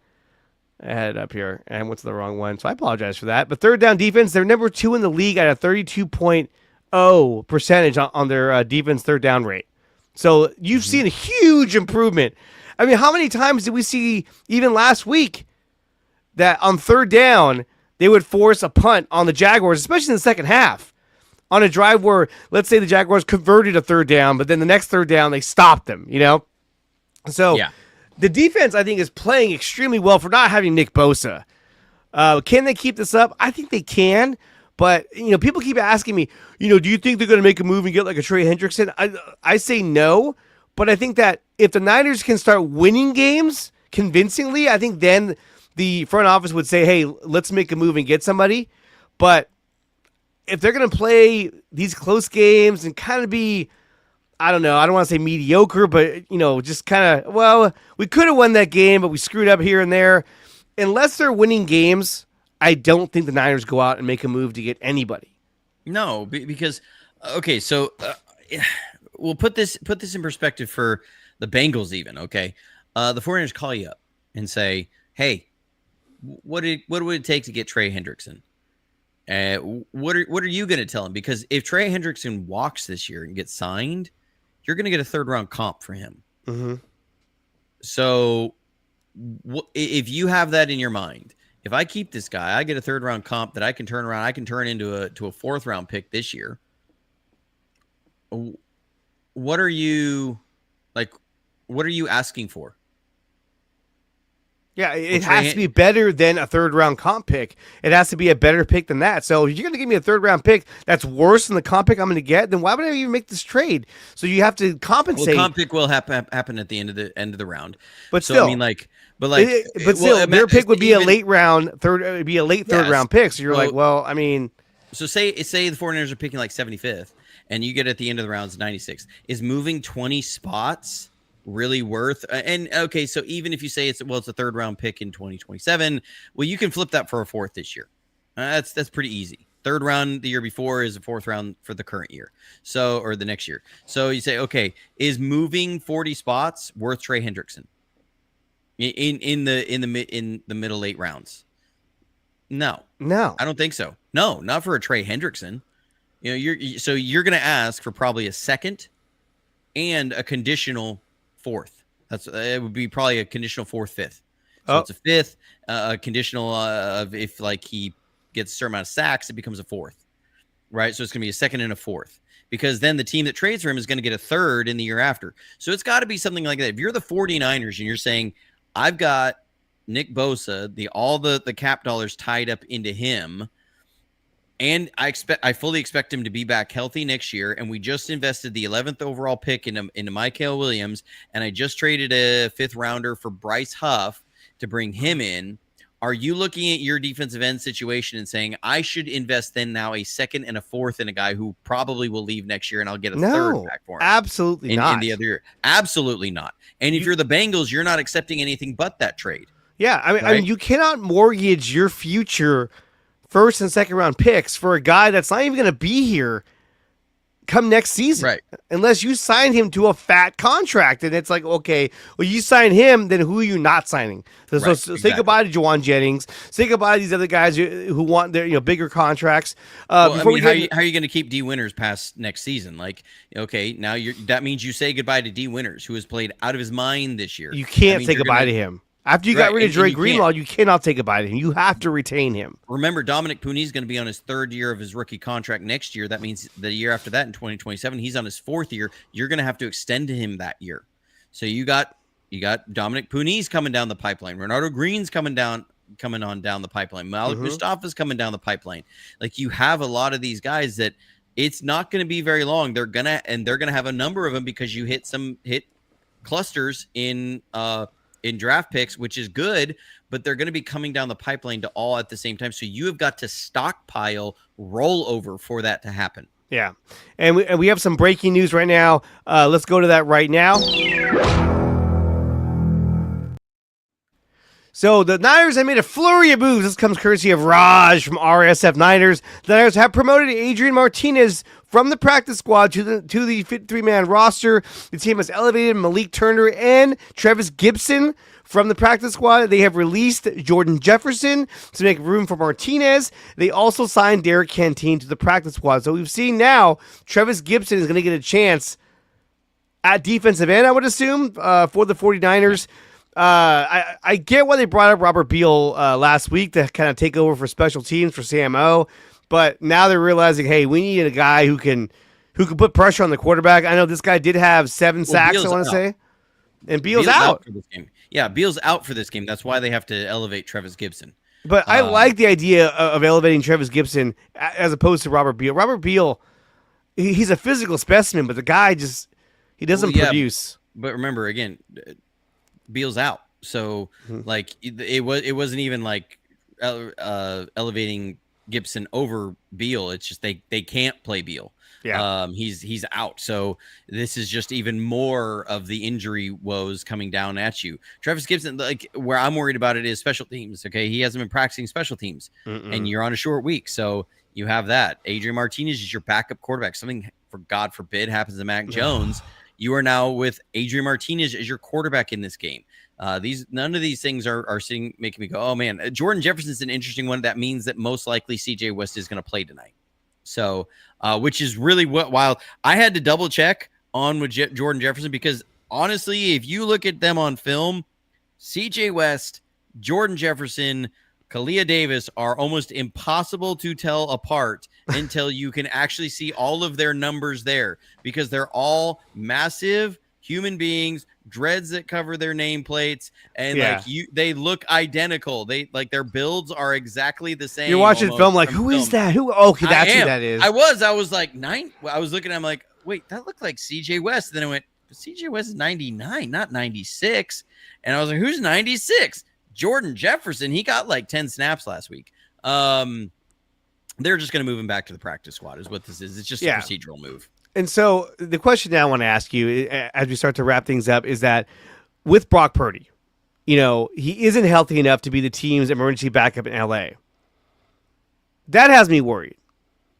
I had it up here and I went to the wrong one, so I apologize for that. But third down defense, they're number 2 in the league at a 32.0% on their defense third down rate. So you've seen a huge improvement. I mean, how many times did we see, even last week, that on third down, they would force a punt on the Jaguars, especially in the second half, on a drive where, let's say the Jaguars converted a third down, but then the next third down, they stopped them, So the defense, I think, is playing extremely well for not having Nick Bosa. Can they keep this up? I think they can, but, people keep asking me, do you think they're going to make a move and get like a Trey Hendrickson? I say no. But I think that if the Niners can start winning games convincingly, I think then the front office would say, hey, let's make a move and get somebody. But if they're going to play these close games and kind of be, I don't know, I don't want to say mediocre, but, just kind of, well, we could have won that game, but we screwed up here and there. Unless they're winning games, I don't think the Niners go out and make a move to get anybody. No, because, okay, so we'll put this in perspective for the Bengals even, okay? The 49ers call you up and say, hey, what would it take to get Trey Hendrickson? What are you going to tell him? Because if Trey Hendrickson walks this year and gets signed, you're going to get a 3rd-round comp for him. Mm-hmm. So if you have that in your mind, if I keep this guy, I get a 3rd-round comp that I can turn around. I can turn into a 4th-round pick this year. What are you asking for? Yeah, it has to be better than a 3rd-round comp pick. It has to be a better pick than that. So if you're going to give me a 3rd-round pick that's worse than the comp pick I'm going to get, then why would I even make this trade? So you have to compensate. Well, comp pick will happen at the end of the round. But so, still, I mean, their pick would be a late round third. It would be a late 3rd-round pick. So you're So say the 49ers are picking like 75th, and you get at the end of the rounds 96. Is moving 20 spots really worth? And okay, so even if you say it's a 3rd-round pick in 2027, well, you can flip that for a 4th this year. That's pretty easy. 3rd round the year before is a 4th round for the current year, or the next year. So you say, okay, is moving 40 spots worth Trey Hendrickson in the middle late rounds? No, I don't think so. No, not for a Trey Hendrickson. You're going to ask for probably a 2nd and a conditional 4th. It would be probably a conditional 4th, 5th. So it's a 5th, a conditional of if he gets a certain amount of sacks, it becomes a 4th, right? So it's going to be a 2nd and a 4th, because then the team that trades for him is going to get a 3rd in the year after. So it's got to be something like that. If you're the 49ers and you're saying, I've got Nick Bosa, all the cap dollars tied up into him, and I fully expect him to be back healthy next year. And we just invested the 11th overall pick into Michael Williams, and I just traded a 5th rounder for Bryce Huff to bring him in. Are you looking at your defensive end situation and saying, I should invest then now a 2nd and a 4th in a guy who probably will leave next year, and I'll get a 3rd back for him? Absolutely not. In the other year. Absolutely not. And if you're the Bengals, you're not accepting anything but that trade. Yeah, I mean, you cannot mortgage your future 1st and 2nd round picks for a guy that's not even going to be here come next season, right? Unless you sign him to a fat contract, and it's like, okay, well, you sign him, then who are you not signing? So, right, so say goodbye to Juwan Jennings. Say goodbye to these other guys who want their bigger contracts. How are you going to keep D Winters past next season? Like, okay, now that means you say goodbye to D Winters, who has played out of his mind this year. You can't say goodbye to him. After you got rid of Dre Greenlaw, you cannot take goodbye to him. You have to retain him. Remember, Dominic Puni is going to be on his 3rd year of his rookie contract next year. That means the year after that, in 2027, he's on his 4th year. You're going to have to extend him that year. So you got Dominic Puni's coming down the pipeline. Renardo Green's coming on down the pipeline. Malik Mustafa's coming down the pipeline. Like, you have a lot of these guys that it's not going to be very long. They're going to have a number of them because you hit clusters in draft picks, which is good, but they're going to be coming down the pipeline to all at the same time. So you have got to stockpile rollover for that to happen. Yeah. And we have some breaking news right now. Let's go to that right now. So the Niners have made a flurry of moves. This comes courtesy of Raj from RSF Niners. The Niners have promoted Adrian Martinez from the practice squad to the 53-man roster. The team has elevated Malik Turner and Travis Gibson from the practice squad. They have released Jordan Jefferson to make room for Martinez. They also signed Derek Canteen to the practice squad. So we've seen now Travis Gibson is going to get a chance at defensive end, I would assume, for the 49ers. I get why they brought up Robert Beal last week to kind of take over for special teams for Sam O, but now they're realizing, hey, we need a guy who can put pressure on the quarterback. I know this guy did have 7 sacks, Beal's I want to say, and Beal's out for this game. Yeah, Beal's out for this game. That's why they have to elevate Travis Gibson. But I like the idea of elevating Travis Gibson as opposed to Robert Beal. Robert Beal, he's a physical specimen, but the guy he doesn't produce. But remember, again, Beal's out. So Mhm. like it wasn't even like elevating Gibson over Beal. It's just they can't play Beal. Yeah. He's out. So this is just even more of the injury woes coming down at you. Travis Gibson, like where I'm worried about it is special teams. Okay, he hasn't been practicing special teams, and Mm-mm. you're on a short week, so you have that. Adrian Martinez is your backup quarterback. Something, for God forbid, happens to Mac Jones. You are now with Adrian Martinez as your quarterback in this game. None of these things are sitting making me go, oh man. Jordan Jefferson's an interesting one. That means that most likely CJ West is going to play tonight. So, which is really what wild. I had to double check on with Jordan Jefferson because honestly, if you look at them on film, CJ West, Jordan Jefferson, Kalia Davis are almost impossible to tell apart until you can actually see all of their numbers there, because they're all massive human beings, dreads that cover their nameplates, and Yeah. they look identical. They like their builds are exactly the same. You're watching almost film like, from who is film. that? Who? Okay, that's I who am. that is. I was like I was looking, I'm like, wait, that looked like CJ West. Then I went, CJ West is 99, not 96. And I was like, who's 96? Jordan Jefferson. He got like 10 snaps last week. They're just going to move him back to the practice squad is what this is. It's just a procedural move. And so the question now I want to ask you as we start to wrap things up is that with Brock Purdy, you know, he isn't healthy enough to be the team's emergency backup in LA. That has me worried.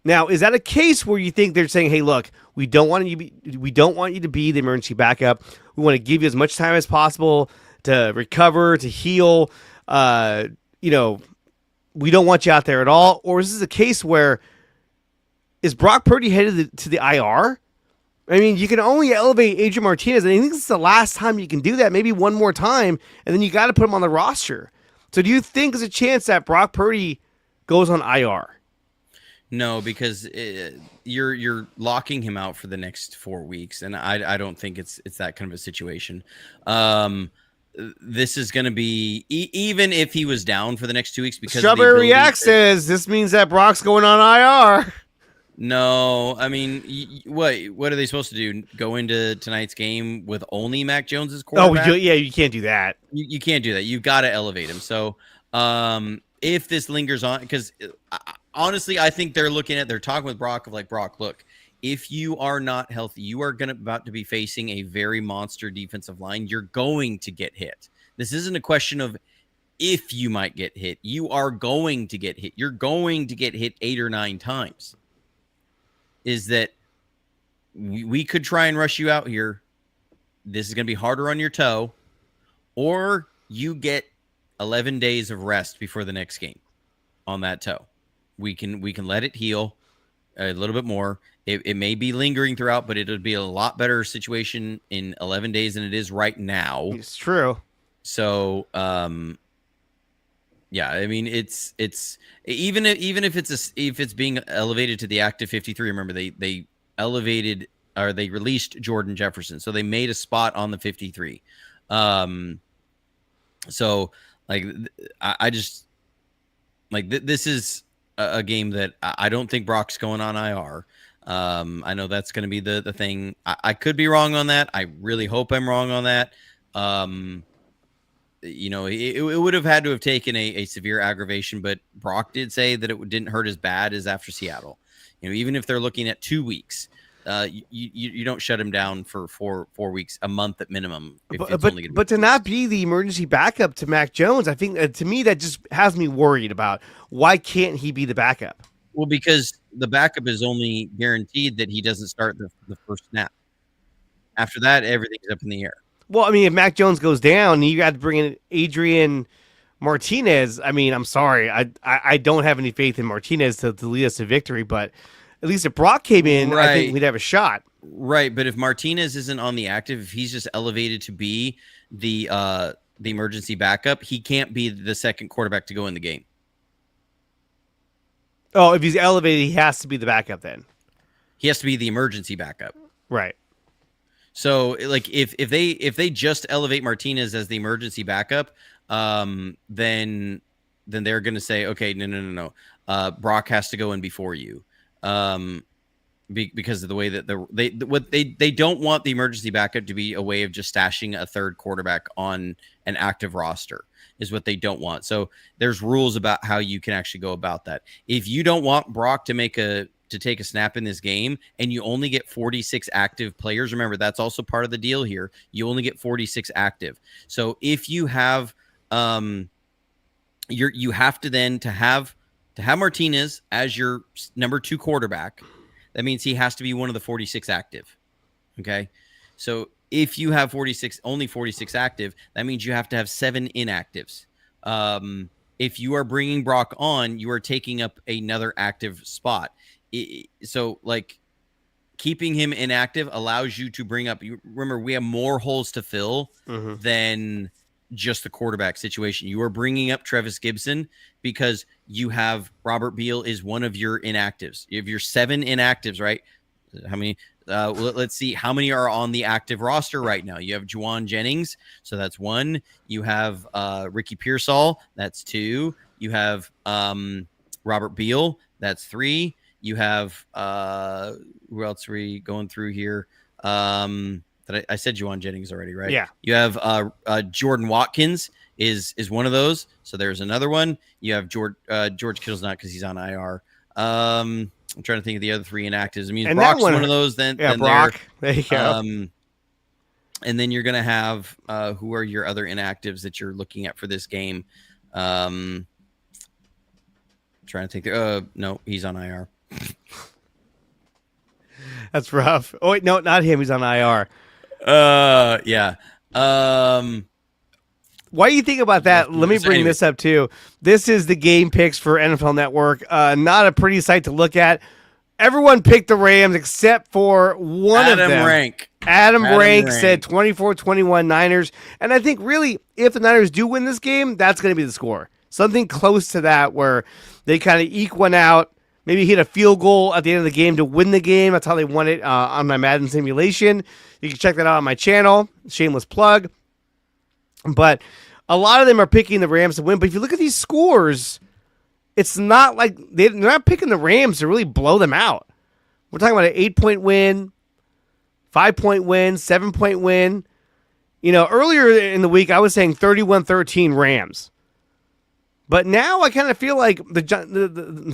Now, is that a case where you think they're saying, "Hey, look, we don't want you to be the emergency backup. We want to give you as much time as possible to recover, to heal. You know, we don't want you out there at all." Or is this a case where is Brock Purdy headed to the IR? I mean, you can only elevate Adrian Martinez, and I think this is the last time you can do that. Maybe one more time, and then you got to put him on the roster. So, do you think there's a chance that Brock Purdy goes on IR? No, because you're locking him out for the next 4 weeks, and I don't think it's that kind of a situation. This is going to be even if he was down for the next 2 weeks because Strawberry React says this means that Brock's going on IR. No, I mean, what are they supposed to do? Go into tonight's game with only Mac Jones as quarterback? Oh, yeah, you can't do that. You can't do that. You've got to elevate him. So, if this lingers on, because honestly, I think they're talking with Brock of like, Brock, look, if you are not healthy, you are about to be facing a very monster defensive line. You're going to get hit. This isn't a question of if you might get hit. You are going to get hit. You're going to get hit 8 or 9 times. Is that we could try and rush you out here. This is going to be harder on your toe, or you get 11 days of rest before the next game on that toe. We can let it heal a little bit more. It may be lingering throughout, but it'll be a lot better situation in 11 days than it is right now. It's true. So, yeah, I mean, it's even if it's being elevated to the active 53. Remember, they elevated or they released Jordan Jefferson, so they made a spot on the 53. So like I just like this is a game that I don't think Brock's going on IR. I know that's going to be the thing. I could be wrong on that. I really hope I'm wrong on that. You know, it would have had to have taken a severe aggravation, but Brock did say that it didn't hurt as bad as after Seattle. You know, even if they're looking at 2 weeks, you don't shut him down for four weeks, a month at minimum. But to not be the emergency backup to Mac Jones, I think to me that just has me worried about why can't he be the backup? Well, because the backup is only guaranteed that he doesn't start the first snap. After that, everything's up in the air. Well, I mean, if Mac Jones goes down, you got to bring in Adrian Martinez. I mean, I'm sorry. I don't have any faith in Martinez to lead us to victory, but at least if Brock came in, right, I think we'd have a shot. Right, but if Martinez isn't on the active, if he's just elevated to be the emergency backup, he can't be the second quarterback to go in the game. Oh, if he's elevated, he has to be the backup then. He has to be the emergency backup. Right. So, like, if they just elevate Martinez as the emergency backup, then they're going to say, okay, no. Brock has to go in before you. because of the way that they don't want the emergency backup to be a way of just stashing a third quarterback on an active roster is what they don't want. So there's rules about how you can actually go about that. If you don't want Brock to take a snap in this game and you only get 46 active players, remember that's also part of the deal here. You only get 46 active. So if you have you have to then to have Martinez as your number 2 quarterback. That means he has to be one of the 46 active. Okay. So if you have only 46 active, that means you have to have 7 inactives. If you are bringing Brock on, you are taking up another active spot. So like keeping him inactive allows you to bring up, remember, we have more holes to fill than just the quarterback situation. You are bringing up Trevis Gibson because you have Robert Beal is one of your inactives. You have your 7 inactives, right? How many? Let's see how many are on the active roster right now. You have Juwan Jennings, so that's 1. You have Ricky Pearsall, that's 2. You have Robert Beal, that's 3. You have who else are we going through here? I said Juwan Jennings already, right? Yeah. You have Jordan Watkins is one of those. So there's another one. You have George Kittle's not because he's on IR. I'm trying to think of the other 3 inactives. I mean, Brock's one of those. Then Brock. There you go. And then you're gonna have who are your other inactives that you're looking at for this game? Trying to think. No, he's on IR. That's rough. Oh wait, no, not him. He's on IR. Yeah. Why do you think about that? Let me bring this up too. This is the game picks for NFL Network. Not a pretty sight to look at. Everyone picked the Rams except for one of them. Adam Rank said 24-21 Niners. And I think really, if the Niners do win this game, that's going to be the score. Something close to that where they kind of eke one out. Maybe hit a field goal at the end of the game to win the game. That's how they won it on my Madden simulation. You can check that out on my channel. Shameless plug. But a lot of them are picking the Rams to win. But if you look at these scores, it's not like they're not picking the Rams to really blow them out. We're talking about an 8-point win, 5-point win, 7-point win. You know, earlier in the week, I was saying 31-13 Rams. But now I kind of feel like the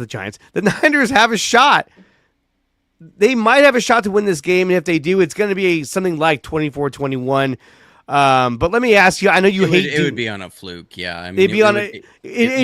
Giants, the Niners have a shot. They might have a shot to win this game, and if they do, it's going to be something like 24-21. But let me ask you, I know it would be on a fluke, yeah. I mean, it'd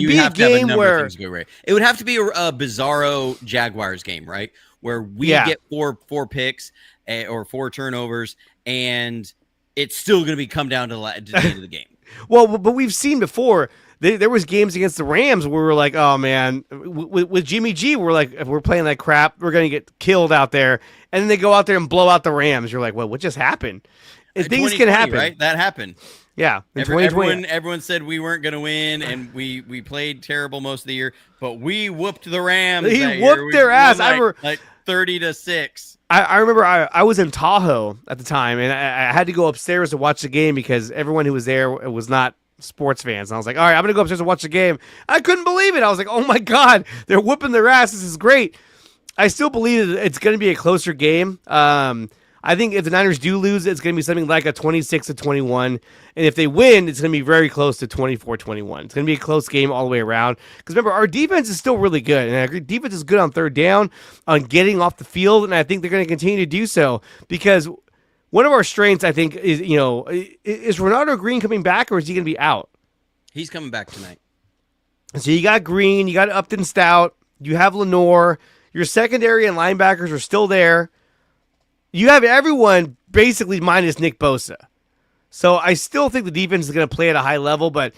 be a game where it would have to be a bizarro Jaguars game, right? Where we get four picks or 4 turnovers, and it's still going to come down to the end of the game. Well, but we've seen before. There was games against the Rams where we were like, oh, man, with Jimmy G, we're like, if we're playing that crap, we're going to get killed out there. And then they go out there and blow out the Rams. You're like, well, what just happened? And things can happen. Right? That happened. Yeah. Everyone said we weren't going to win, and we played terrible most of the year, but we whooped the Rams. He whooped their ass. Like 30-6. I remember I was in Tahoe at the time, and I had to go upstairs to watch the game because everyone who was there was not sports fans. And I was like, all right, I'm going to go upstairs and watch the game. I couldn't believe it. I was like, oh my God, they're whooping their ass. This is great. I still believe that it's going to be a closer game. I think if the Niners do lose, it's going to be something like a 26-21. And if they win, it's going to be very close to 24-21. It's going to be a close game all the way around. Because remember, our defense is still really good. And our defense is good on third down, on getting off the field. And I think they're going to continue to do so because one of our strengths, I think, is, is Ronaldo Green coming back or is he going to be out? He's coming back tonight. So you got Green, you got Upton Stout, you have Lenore, your secondary and linebackers are still there. You have everyone basically minus Nick Bosa. So I still think the defense is going to play at a high level, but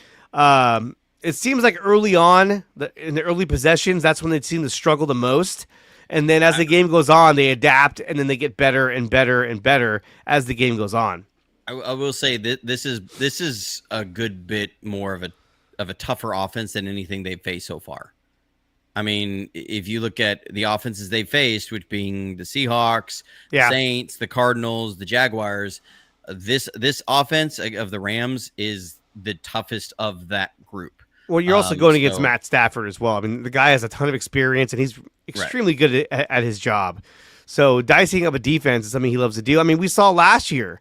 it seems like early on, in the early possessions, that's when they seem to struggle the most. And then as the game goes on, they adapt, and then they get better and better and better as the game goes on. I will say that this is a good bit more of a tougher offense than anything they've faced so far. I mean, if you look at the offenses they faced, which being the Seahawks, the Saints, the Cardinals, the Jaguars, this offense of the Rams is the toughest of that group. Well, you're also going against Matt Stafford as well. I mean, the guy has a ton of experience, and he's extremely good at his job. So dicing up a defense is something he loves to do. I mean, we saw last year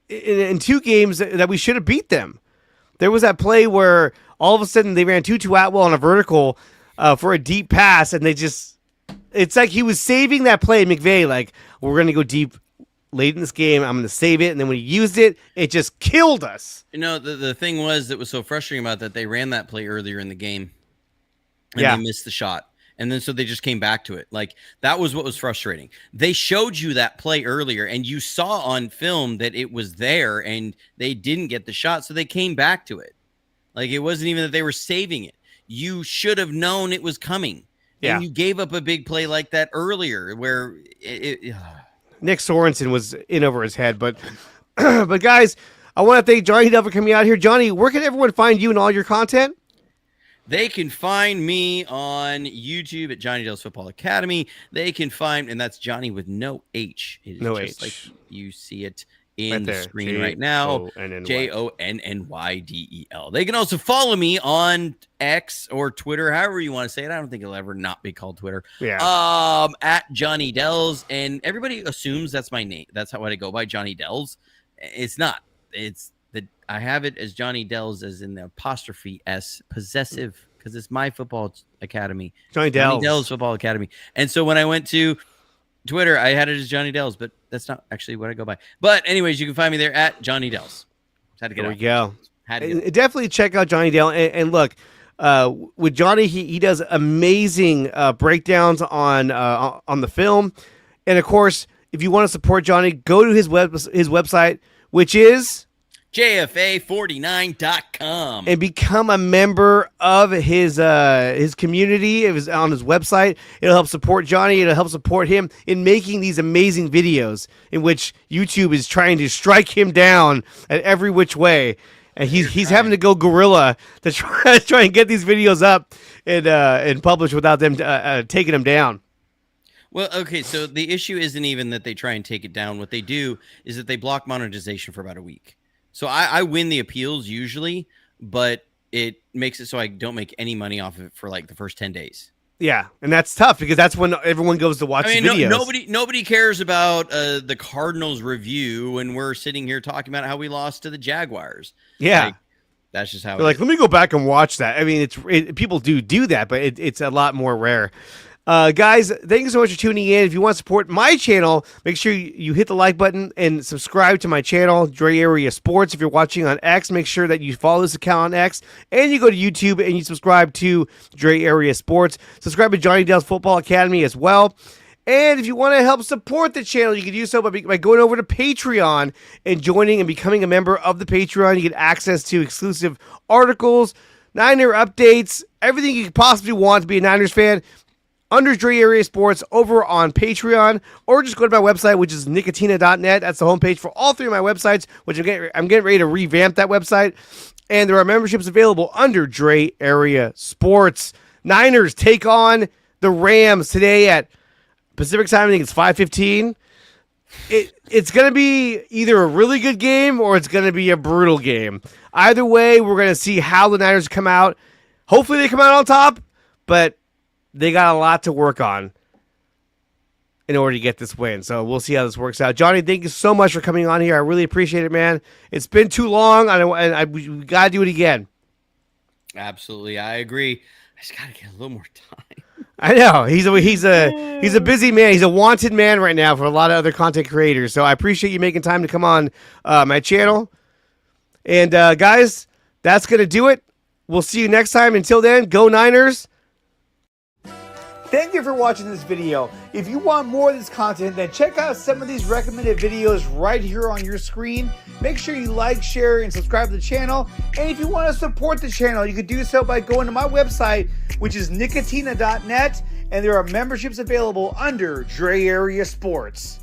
in 2 games that we should have beat them. There was that play where all of a sudden they ran Tutu Atwell on a vertical for a deep pass, and it's like he was saving that play, McVay, like, we're going to go deep late in this game. I'm going to save it. And then when he used it, it just killed us. You know, the thing that was so frustrating about that, they ran that play earlier in the game, and they missed the shot. And then so they just came back to it. Like, that was what was frustrating. They showed you that play earlier, and you saw on film that it was there, and they didn't get the shot, so they came back to it. Like, it wasn't even that they were saving it. You should have known it was coming. Yeah. And you gave up a big play like that earlier where Nick Sorensen was in over his head. But but guys, I want to thank Johnny Dell for coming out here. Johnny, where can everyone find you and all your content? They can find me on YouTube at Johnny Dell's Football Academy. They can find, and that's Johnny with no H. It is no just H. Like you see it in the screen J-O-N-N-Y. right now. JONNYDEL. They can also follow me on X or Twitter, however you want to say it. I don't think it'll ever not be called Twitter. Yeah. At Johnny Dells, and everybody assumes that's my name. That's how I go by, Johnny Dells. It's not. It's the I have it as Johnny Dells as in the apostrophe S, possessive, because it's my football academy. Johnny Dell's Football Academy. And so when I went to Twitter, I had it as Johnny Dells, but that's not actually what I go by. But anyways, you can find me there at Johnny Dells. Had to get there we go. Definitely check out Johnny Dell. And look, with Johnny, he does amazing breakdowns on the film. And of course, if you want to support Johnny, go to his website, which is JFA49.com, and become a member of his community. It was on his website. It'll help support Johnny. It'll help support him in making these amazing videos in which YouTube is trying to strike him down at every which way. And he's having to go guerrilla to try and get these videos up and publish without them taking them down. Well, okay, so the issue isn't even that they try and take it down. What they do is that they block monetization for about a week. So I win the appeals usually, but it makes it so I don't make any money off of it for like the first 10 days. Yeah, and that's tough because that's when everyone goes to watch the videos. Nobody cares about the Cardinals review when we're sitting here talking about how we lost to the Jaguars. Yeah. Like, that's just how They're like, let me go back and watch that. I mean, people do that, but it's a lot more rare. Guys, thank you so much for tuning in. If you want to support my channel, make sure you hit the like button and subscribe to my channel, Dre Area Sports. If you're watching on X, make sure that you follow this account on X, and you go to YouTube and you subscribe to Dre Area Sports. Subscribe to Johnny Dell's Football Academy as well. And if you want to help support the channel, you can do so by going over to Patreon and joining and becoming a member of the Patreon. You get access to exclusive articles, Niner updates, everything you could possibly want to be a Niners fan under Dre Area Sports over on Patreon, or just go to my website, which is nicotina.net. That's the homepage for all 3 of my websites, which I'm getting ready to revamp that website. And there are memberships available under Dre Area Sports. Niners take on the Rams today at Pacific time. I think it's 5:15. It's going to be either a really good game or it's going to be a brutal game. Either way, we're going to see how the Niners come out. Hopefully they come out on top, but they got a lot to work on in order to get this win. So we'll see how this works out. Johnny, thank you so much for coming on here. I really appreciate it, man. It's been too long, and we got to do it again. Absolutely. I agree. I just got to get a little more time. I know. He's a busy man. He's a wanted man right now for a lot of other content creators. So I appreciate you making time to come on my channel. And, guys, that's going to do it. We'll see you next time. Until then, go Niners. Thank you for watching this video. If you want more of this content, then check out some of these recommended videos right here on your screen. Make sure you like, share, and subscribe to the channel. And if you want to support the channel, you can do so by going to my website, which is nicotina.net, and there are memberships available under Dre Area Sports.